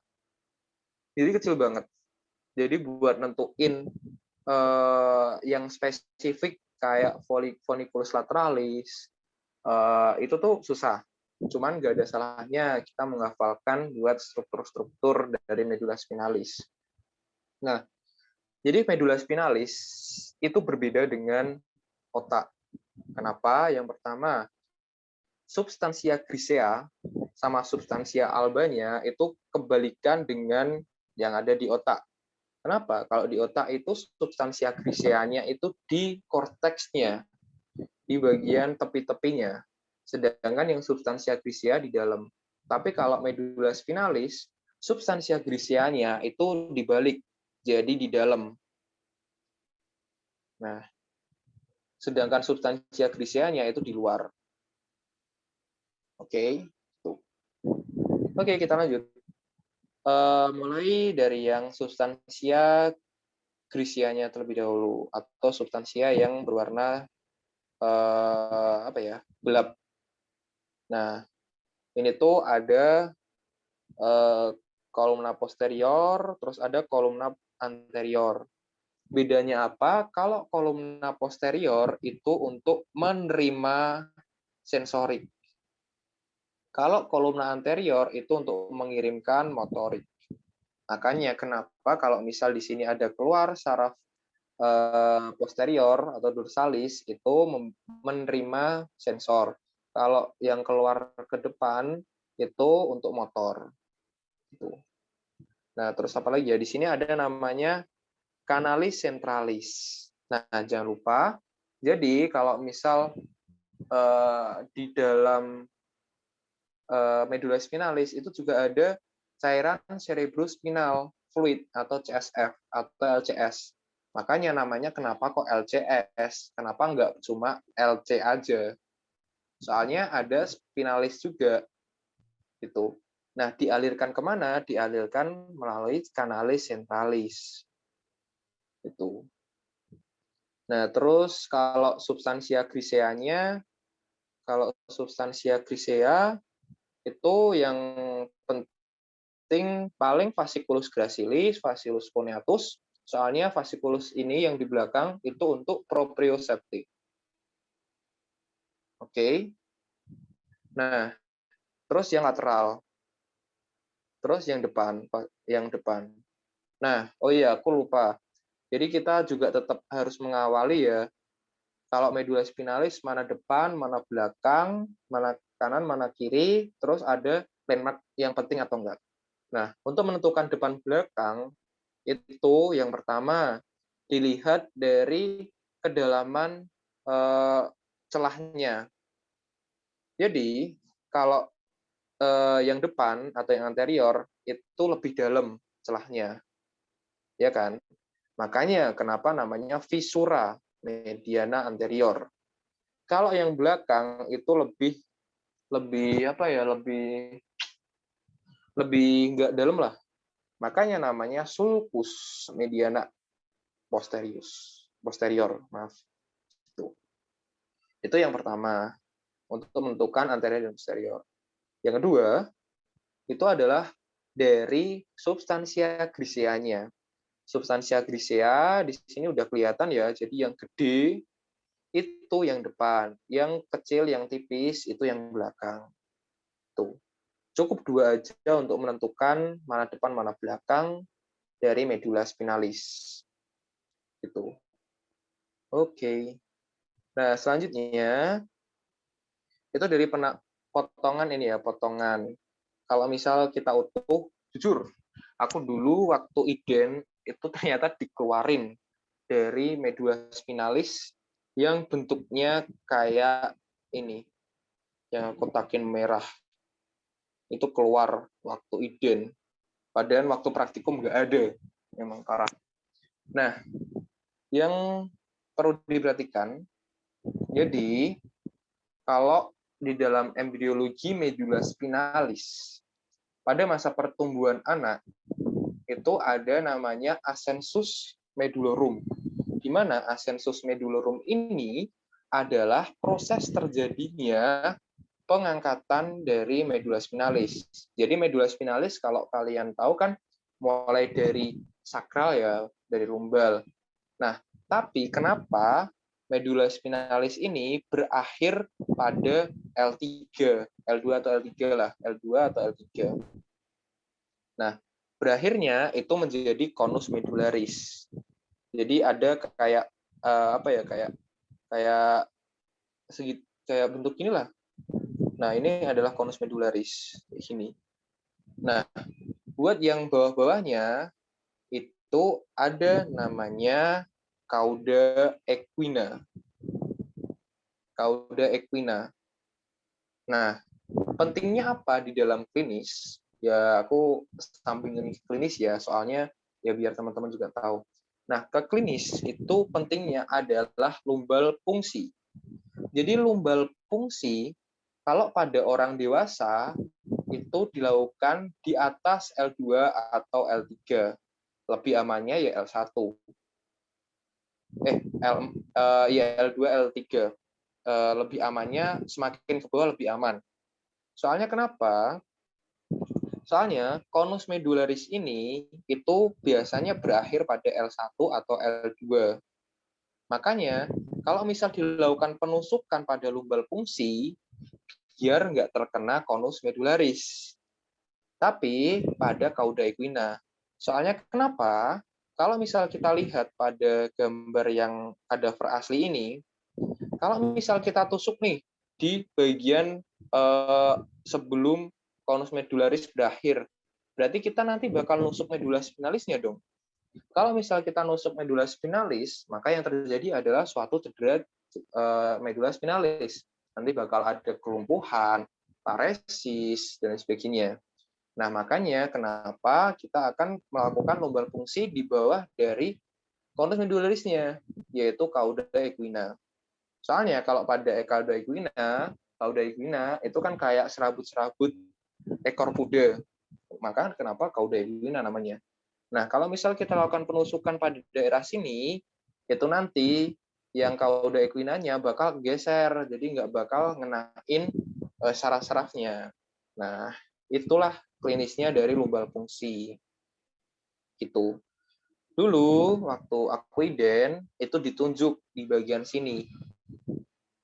Jadi kecil banget. Jadi buat nentuin yang spesifik kayak funiculus lateralis, itu tuh susah. Cuman nggak ada salahnya kita menghafalkan buat struktur-struktur dari medula spinalis. Nah, jadi medula spinalis itu berbeda dengan otak. Kenapa? Yang pertama, substansia grisea sama substansia albanya itu kebalikan dengan yang ada di otak. Kenapa? Kalau di otak itu substansia griseanya itu di korteksnya, di bagian tepi-tepinya. Sedangkan yang substansia grisea di dalam. Tapi kalau medula spinalis, substansia griseanya itu dibalik, jadi di dalam. Nah, sedangkan substansia griseanya itu di luar. Oke. Oke, kita lanjut. Mulai dari yang substansia grisianya terlebih dahulu, atau substansia yang berwarna gelap. Nah, ini tuh ada kolumna posterior, terus ada kolumna anterior. Bedanya apa? Kalau kolumna posterior itu untuk menerima sensorik. Kalau kolumna anterior itu untuk mengirimkan motorik. Makanya kenapa kalau misal di sini ada keluar saraf posterior atau dorsalis itu menerima sensor. Kalau yang keluar ke depan itu untuk motor. Nah, terus apa lagi ya? Di sini ada namanya canalis centralis. Nah, jangan lupa. Jadi kalau misal di dalam medula spinalis itu juga ada cairan cerebrospinal fluid atau CSF atau LCS. Makanya namanya kenapa kok LCS? Kenapa nggak cuma LC aja? Soalnya ada spinalis juga. Gitu. Nah, dialirkan kemana? Dialirkan melalui canalis centralis. Itu. Nah, terus kalau substansia griseanya, kalau substansia grisea itu yang penting paling fasciculus gracilis, fasciculus cuneatus. Soalnya fasciculus ini yang di belakang itu untuk proprioceptif. Oke. Nah, terus yang lateral. Terus yang depan. Nah, oh iya, aku lupa. Jadi kita juga tetap harus mengawali ya. Kalau medula spinalis mana depan, mana belakang, mana kanan, mana kiri, terus ada landmark yang penting atau enggak. Nah, untuk menentukan depan belakang, itu yang pertama dilihat dari kedalaman celahnya. Jadi, kalau yang depan atau yang anterior itu lebih dalam celahnya. Ya kan? Makanya kenapa namanya visura mediana anterior. Kalau yang belakang itu lebih nggak dalam lah. Makanya namanya sulcus mediana posterior, maaf. Itu yang pertama untuk menentukan anterior dan posterior. Yang kedua, itu adalah dari substansia griseanya. Substansia grisea di sini udah kelihatan ya, jadi yang gede itu yang depan, yang kecil, yang tipis itu yang belakang. Tuh. Cukup dua aja untuk menentukan mana depan, mana belakang dari medula spinalis. Gitu. Oke. Nah, selanjutnya itu dari potongan ini ya, potongan. Kalau misal kita utuh, jujur, aku dulu waktu IDEN itu ternyata dikeluarin dari medula spinalis yang bentuknya kayak ini, yang kotakin merah. Itu keluar waktu IDEN. Padahal waktu praktikum nggak ada. Memang parah. Nah, yang perlu diperhatikan, jadi kalau di dalam embriologi medula spinalis, pada masa pertumbuhan anak, itu ada namanya ascensus medulorum. Di mana ascensus medulorum ini adalah proses terjadinya pengangkatan dari medula spinalis. Jadi medula spinalis kalau kalian tahu kan mulai dari sakral ya, dari lumbal. Nah, tapi kenapa medula spinalis ini berakhir pada L3, L2 atau L3 lah, L2 atau L3. Nah, berakhirnya itu menjadi konus medularis. Jadi ada kayak apa ya, kayak segi kayak bentuk inilah. Nah, ini adalah konus medularis di sini. Nah, buat yang bawah-bawahnya itu ada namanya cauda equina. Cauda equina. Nah, pentingnya apa di dalam klinis? Ya, aku samping klinis ya, soalnya ya biar teman-teman juga tahu. Nah, ke klinis itu pentingnya adalah lumbal fungsi. Jadi lumbal fungsi kalau pada orang dewasa itu dilakukan di atas L2 atau L3. Lebih amannya ya L1. L2 L3. Lebih amannya semakin ke bawah lebih aman. Soalnya kenapa? Soalnya konus medularis ini itu biasanya berakhir pada L1 atau L2. Makanya kalau misal dilakukan penusukan pada lumbal fungsi, biar nggak terkena konus medularis. Tapi pada cauda equina. Soalnya kenapa? Kalau misal kita lihat pada gambar yang kadaver asli ini, kalau misal kita tusuk nih di bagian sebelum konus medularis berakhir, berarti kita nanti bakal nusuk medula spinalisnya dong. Kalau misal kita nusuk medula spinalis, maka yang terjadi adalah suatu cedera medula spinalis. Nanti bakal ada kelumpuhan, paresis, dan sebagainya. Nah, makanya kenapa kita akan melakukan lumbal fungsi di bawah dari konus medularisnya, yaitu cauda equina. Soalnya kalau pada cauda equina itu kan kayak serabut-serabut ekor kuda. Maka kenapa cauda equina namanya. Nah, kalau misal kita lakukan penusukan pada daerah sini, itu nanti yang cauda equinanya bakal geser, jadi nggak bakal ngenain saraf-sarafnya. Nah, itulah klinisnya dari lumbal fungsi. Gitu. Dulu waktu aku IDEN itu ditunjuk di bagian sini.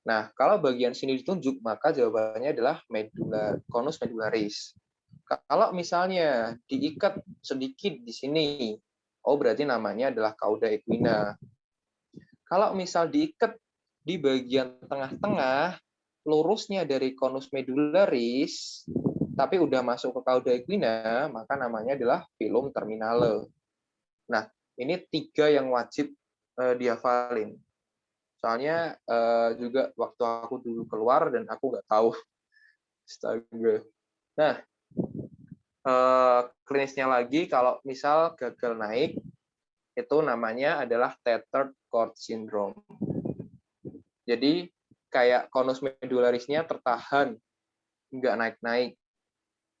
Nah, kalau bagian sini ditunjuk, maka jawabannya adalah konus medularis. Kalau misalnya diikat sedikit di sini, oh berarti namanya adalah cauda equina. Kalau misal diikat di bagian tengah-tengah, lurusnya dari konus medularis, tapi udah masuk ke cauda equina, maka namanya adalah filum terminale. Nah, ini 3 yang wajib dihafalin. Soalnya juga waktu aku dulu keluar dan aku nggak tahu. Astaga. Nah, klinisnya lagi kalau misal gagal naik, itu namanya adalah tethered cord syndrome. Jadi kayak konus medularisnya tertahan, nggak naik-naik.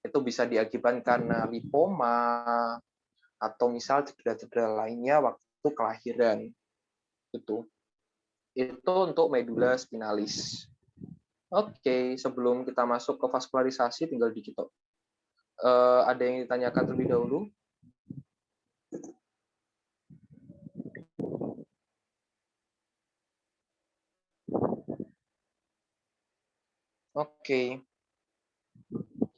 Itu bisa diakibatkan karena lipoma, atau misal cedera-cedera lainnya waktu kelahiran. Itu untuk medula spinalis. Oke, sebelum kita masuk ke vaskularisasi, tinggal dikit. Ada yang ditanyakan terlebih dahulu? Oke.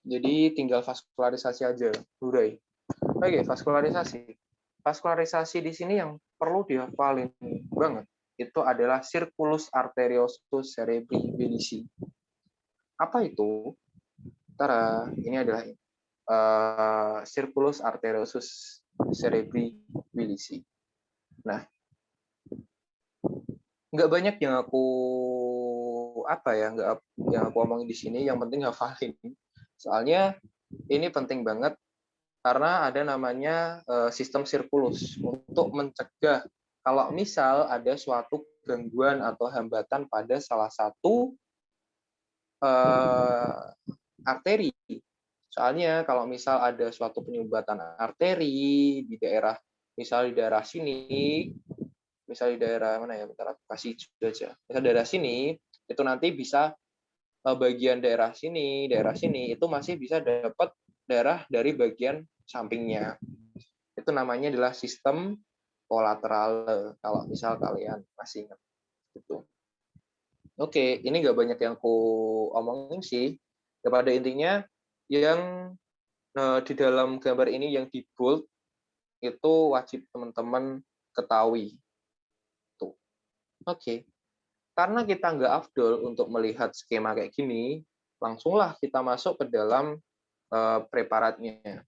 Jadi tinggal vaskularisasi aja, Burai. Oke, vaskularisasi. Vaskularisasi di sini yang perlu dihafalin banget itu adalah circulus arteriosus cerebri villisi. Apa itu? Tara, ini adalah circulus arteriosus cerebri villisi. Nah, nggak banyak yang aku omongin di sini. Yang penting hafalin. Soalnya ini penting banget karena ada namanya sistem sirkulus untuk mencegah kalau misal ada suatu gangguan atau hambatan pada salah satu arteri. Soalnya kalau misal ada suatu penyumbatan arteri di daerah, misal di daerah sini, misal di daerah mana ya, bentar aku kasih aja. Misal daerah sini, itu nanti bisa bagian daerah sini itu masih bisa dapat darah dari bagian sampingnya. Itu namanya adalah sistem kolateral kalau misal kalian masih ingat. Gitu. Oke, ini nggak banyak yang aku omongin sih. Pada intinya yang di dalam gambar ini yang di bold itu wajib teman-teman ketahui. Tuh. Oke. Karena kita nggak afdol untuk melihat skema kayak gini, langsunglah kita masuk ke dalam preparatnya.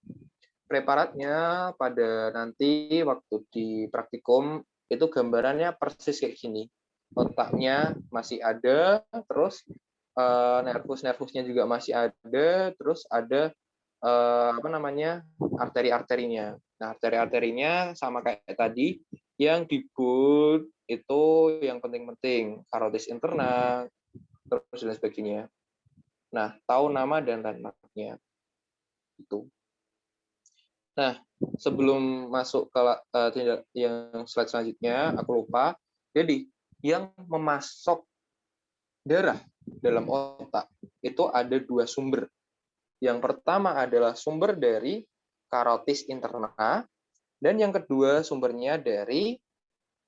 Preparatnya pada nanti waktu di praktikum itu gambarannya persis kayak gini. Otaknya masih ada, terus nervus-nervusnya juga masih ada, terus ada arteri-arterinya. Nah, arteri-arterinya sama kayak tadi, yang di bold itu yang penting-penting, karotis interna, terus dan sebagainya. Nah, tahu nama dan landmarknya. Itu. Nah, sebelum masuk ke yang slide selanjutnya, aku lupa. Jadi, yang memasok darah dalam otak itu ada dua sumber. Yang pertama adalah sumber dari karotis interna, dan yang kedua sumbernya dari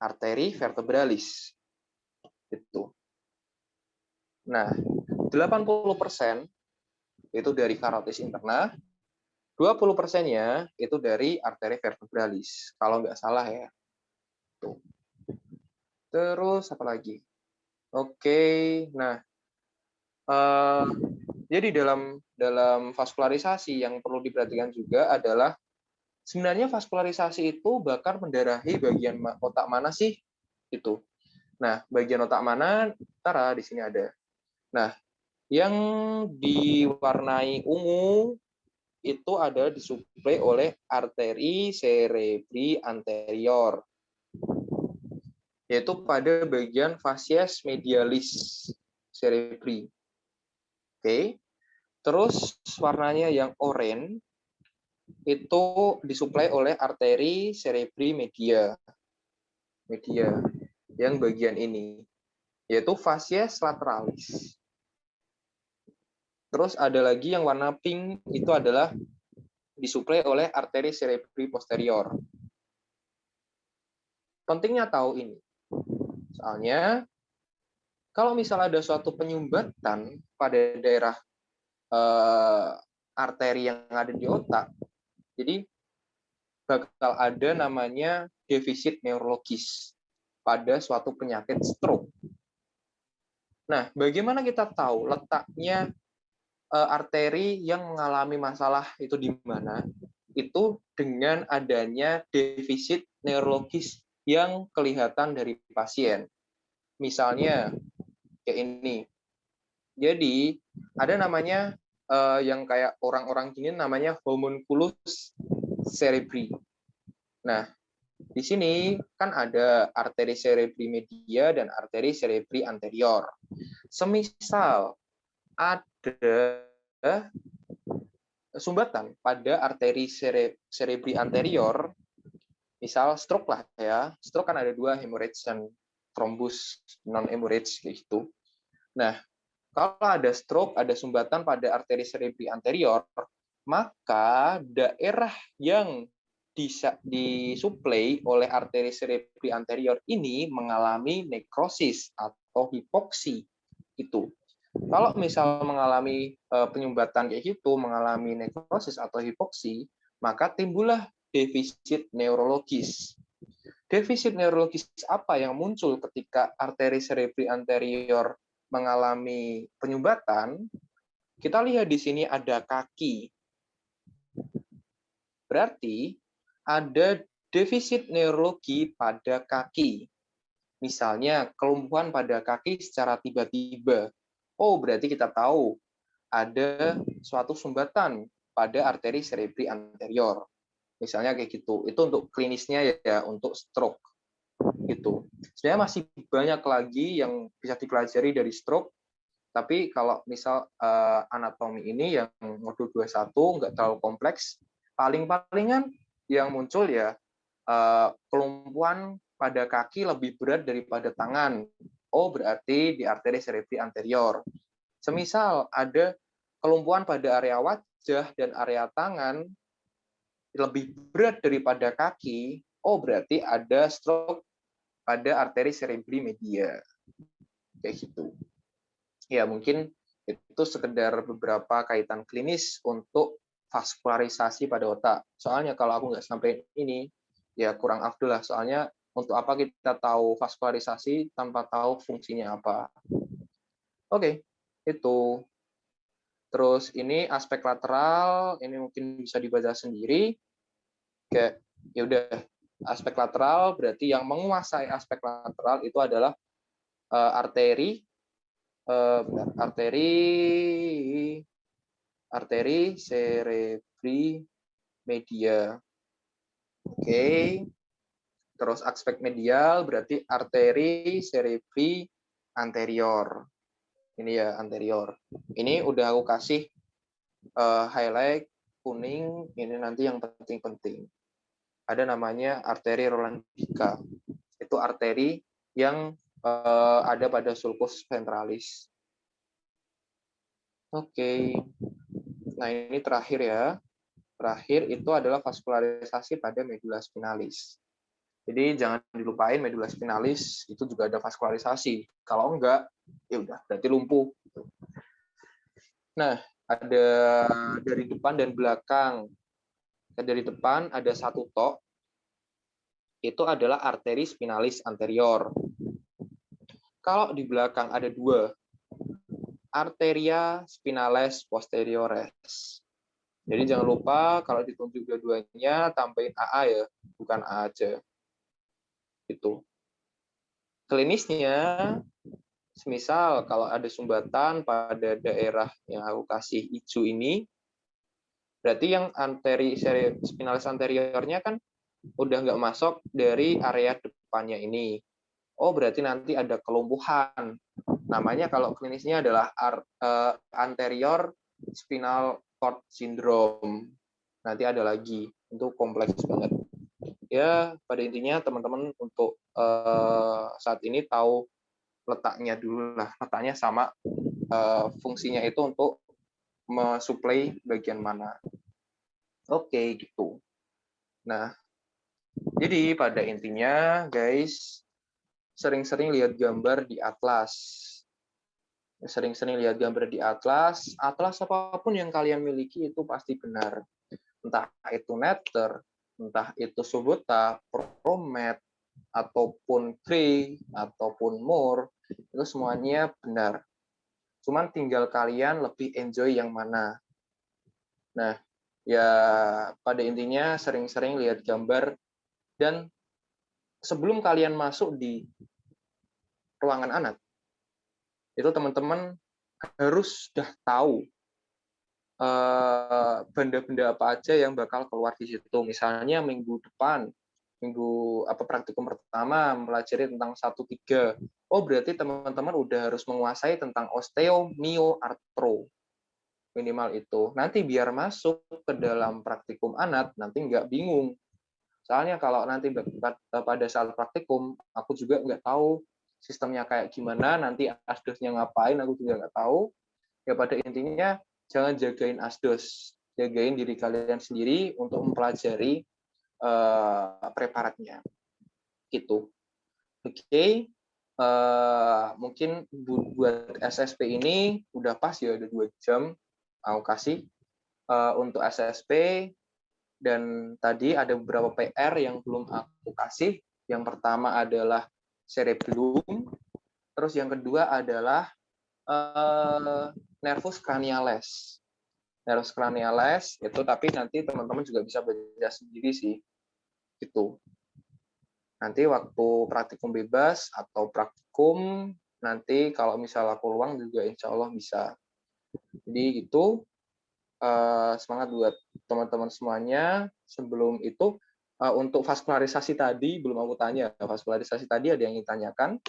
arteri vertebralis. Itu. Nah, 80% itu dari karotis interna, 20%-nya itu dari arteri vertebralis, kalau nggak salah ya. Tuh. Terus apa lagi? Oke, nah, jadi dalam vaskularisasi yang perlu diperhatikan juga adalah sebenarnya vaskularisasi itu bakal mendarahi bagian otak mana sih? Itu. Nah, bagian otak mana? Tara di sini ada. Nah, yang diwarnai ungu itu ada disuplai oleh arteri cerebri anterior, yaitu pada bagian facies medialis cerebri. Oke. Terus warnanya yang oranye itu disuplai oleh arteri cerebri media. Yang bagian ini, yaitu facies lateralis. Terus ada lagi yang warna pink, itu adalah disuplai oleh arteri cerebri posterior. Pentingnya tahu ini. Soalnya, kalau misalnya ada suatu penyumbatan pada daerah arteri yang ada di otak, jadi bakal ada namanya defisit neurologis pada suatu penyakit stroke. Nah, bagaimana kita tahu letaknya arteri yang mengalami masalah itu di mana? Itu dengan adanya defisit neurologis yang kelihatan dari pasien. Misalnya kayak ini. Jadi ada namanya yang kayak orang-orang gini namanya homunculus cerebri. Nah, di sini kan ada arteri cerebri media dan arteri cerebri anterior. Semisal ada sumbatan pada arteri cerebri anterior, misal stroke lah ya. Stroke kan ada dua, hemorrhage dan thrombus non-hemorrhage kayak gitu. Nah, kalau ada stroke, ada sumbatan pada arteri cerebri anterior, maka daerah yang disuplai oleh arteri cerebri anterior ini mengalami nekrosis atau hipoksi. Itu. Kalau misal mengalami penyumbatan kayak gitu, mengalami nekrosis atau hipoksi, maka timbullah defisit neurologis. Defisit neurologis apa yang muncul ketika arteri cerebri anterior mengalami penyumbatan? Kita lihat di sini ada kaki. Berarti ada defisit neurologi pada kaki. Misalnya kelumpuhan pada kaki secara tiba-tiba. Oh, berarti kita tahu ada suatu sumbatan pada arteri cerebri anterior. Misalnya kayak gitu. Itu untuk klinisnya ya, untuk stroke. Gitu. Sebenarnya masih banyak lagi yang bisa dipelajari dari stroke. Tapi kalau misal anatomi ini yang modul 21 nggak terlalu kompleks, paling-palingan yang muncul ya kelumpuhan pada kaki lebih berat daripada tangan. Oh, berarti di arteri cerebri anterior. Semisal ada kelumpuhan pada area wajah dan area tangan lebih berat daripada kaki, oh berarti ada stroke pada arteri cerebri media. Kayak gitu. Ya, mungkin itu sekedar beberapa kaitan klinis untuk vaskularisasi pada otak. Soalnya kalau aku nggak sampai ini, ya kurang afdol lah. Soalnya untuk apa kita tahu vaskularisasi tanpa tahu fungsinya apa. Oke, itu. Terus ini aspek lateral, ini mungkin bisa dibaca sendiri. Kayak ya udah, aspek lateral berarti yang menguasai aspek lateral itu adalah arteri arteri cerebri media. Oke. Terus aspek medial berarti arteri cerebri anterior. Ini ya anterior. Ini udah aku kasih highlight kuning, ini nanti yang penting-penting. Ada namanya arteri Rolandica. Itu arteri yang ada pada sulcus ventralis. Oke. Nah, ini terakhir ya. Terakhir itu adalah vaskularisasi pada medula spinalis. Jadi jangan dilupain medula spinalis itu juga ada vaskularisasi. Kalau enggak, ya udah berarti lumpuh. Nah, ada dari depan dan belakang. Dari depan ada satu tok. Itu adalah arteri spinalis anterior. Kalau di belakang ada dua, arteria spinales posteriores. Jadi jangan lupa kalau ditunjuk dua-duanya tambahin AA ya, bukan A aja. Itu. Klinisnya, semisal kalau ada sumbatan pada daerah yang aku kasih hijau ini, berarti yang arteri spinalis anteriornya kan udah nggak masuk dari area depannya ini. Oh, berarti nanti ada kelumpuhan. Namanya kalau klinisnya adalah anterior spinal cord syndrome. Nanti ada lagi, itu kompleks banget. Ya, pada intinya teman-teman untuk saat ini tahu letaknya dulu lah. Letaknya sama, fungsinya itu untuk mensuplai bagian mana. Oke, gitu. Nah, jadi pada intinya, guys, sering-sering lihat gambar di atlas. Sering-sering lihat gambar di atlas. Atlas apapun yang kalian miliki itu pasti benar. Entah itu Netter, entah itu Subota, Promed, ataupun Gray, ataupun Moore, itu semuanya benar. Cuman tinggal kalian lebih enjoy yang mana. Nah, ya pada intinya sering-sering lihat gambar, dan sebelum kalian masuk di ruangan anak, itu teman-teman harus sudah tahu benda-benda apa aja yang bakal keluar di situ. Misalnya minggu depan, praktikum pertama mempelajari tentang 1-3. Oh, berarti teman-teman udah harus menguasai tentang osteomyoarthro. Minimal itu. Nanti biar masuk ke dalam praktikum anak, nanti nggak bingung. Soalnya kalau nanti pada saat praktikum, aku juga nggak tahu sistemnya kayak gimana, nanti asdosnya ngapain, aku juga nggak tahu. Ya pada intinya, jangan jagain asdos. jagain diri kalian sendiri untuk mempelajari preparatnya. Gitu. Oke. Mungkin buat SSP ini udah pas ya, ada 2 jam aku kasih untuk SSP. Dan tadi ada beberapa PR yang belum aku kasih. Yang pertama adalah cerebellum, terus yang kedua adalah nervus cranialis. Nervus cranialis itu, tapi nanti teman-teman juga bisa baca sendiri sih. Gitu. Nanti waktu praktikum bebas atau praktikum, nanti kalau misalnya aku luang juga insya Allah bisa. Jadi gitu, semangat buat teman-teman semuanya. Sebelum itu, untuk vaskularisasi tadi, belum aku tanya. Vaskularisasi tadi ada yang ditanyakan?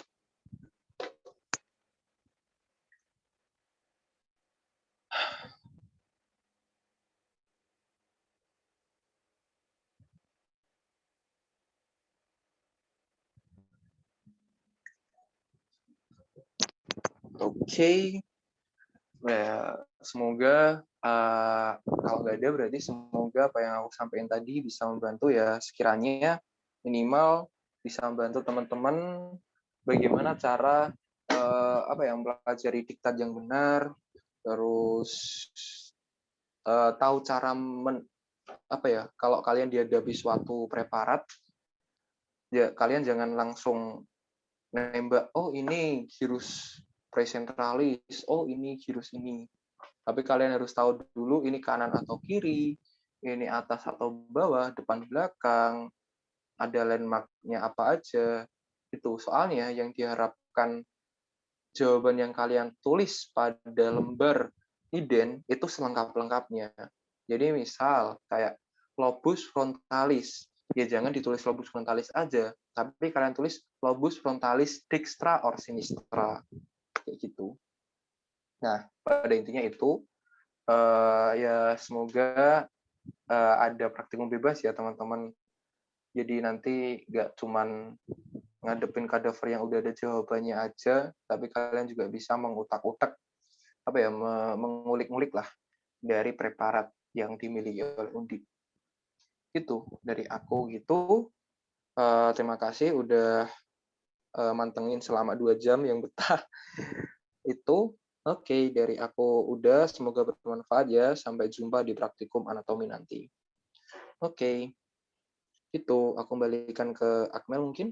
Oke. Ya, semoga kalau nggak ada berarti semoga apa yang aku sampaikan tadi bisa membantu ya, sekiranya minimal bisa membantu teman-teman bagaimana cara mempelajari diktat yang benar, terus tahu cara kalau kalian dihadapi suatu preparat, ya kalian jangan langsung nembak, oh ini gyrus presentralis, oh ini gyrus ini. Tapi kalian harus tahu dulu ini kanan atau kiri, ini atas atau bawah, depan belakang, ada landmark-nya apa aja. Itu soalnya yang diharapkan jawaban yang kalian tulis pada lembar iden itu selengkap-lengkapnya. Jadi misal kayak lobus frontalis, ya jangan ditulis lobus frontalis aja, tapi kalian tulis lobus frontalis dextra or sinistra, kayak gitu. Nah, pada intinya itu, ya semoga ada praktikum bebas ya teman-teman. Jadi nanti nggak cuman ngadepin kadaver yang udah ada jawabannya aja, tapi kalian juga bisa mengutak-utak, mengulik-ngulik lah dari preparat yang dimiliki oleh Undip. Itu dari aku gitu. Terima kasih udah mantengin selama 2 jam yang betah. Itu oke, dari aku udah, semoga bermanfaat ya. Sampai jumpa di praktikum anatomi nanti. Oke. Itu aku kembalikan ke Akmel mungkin.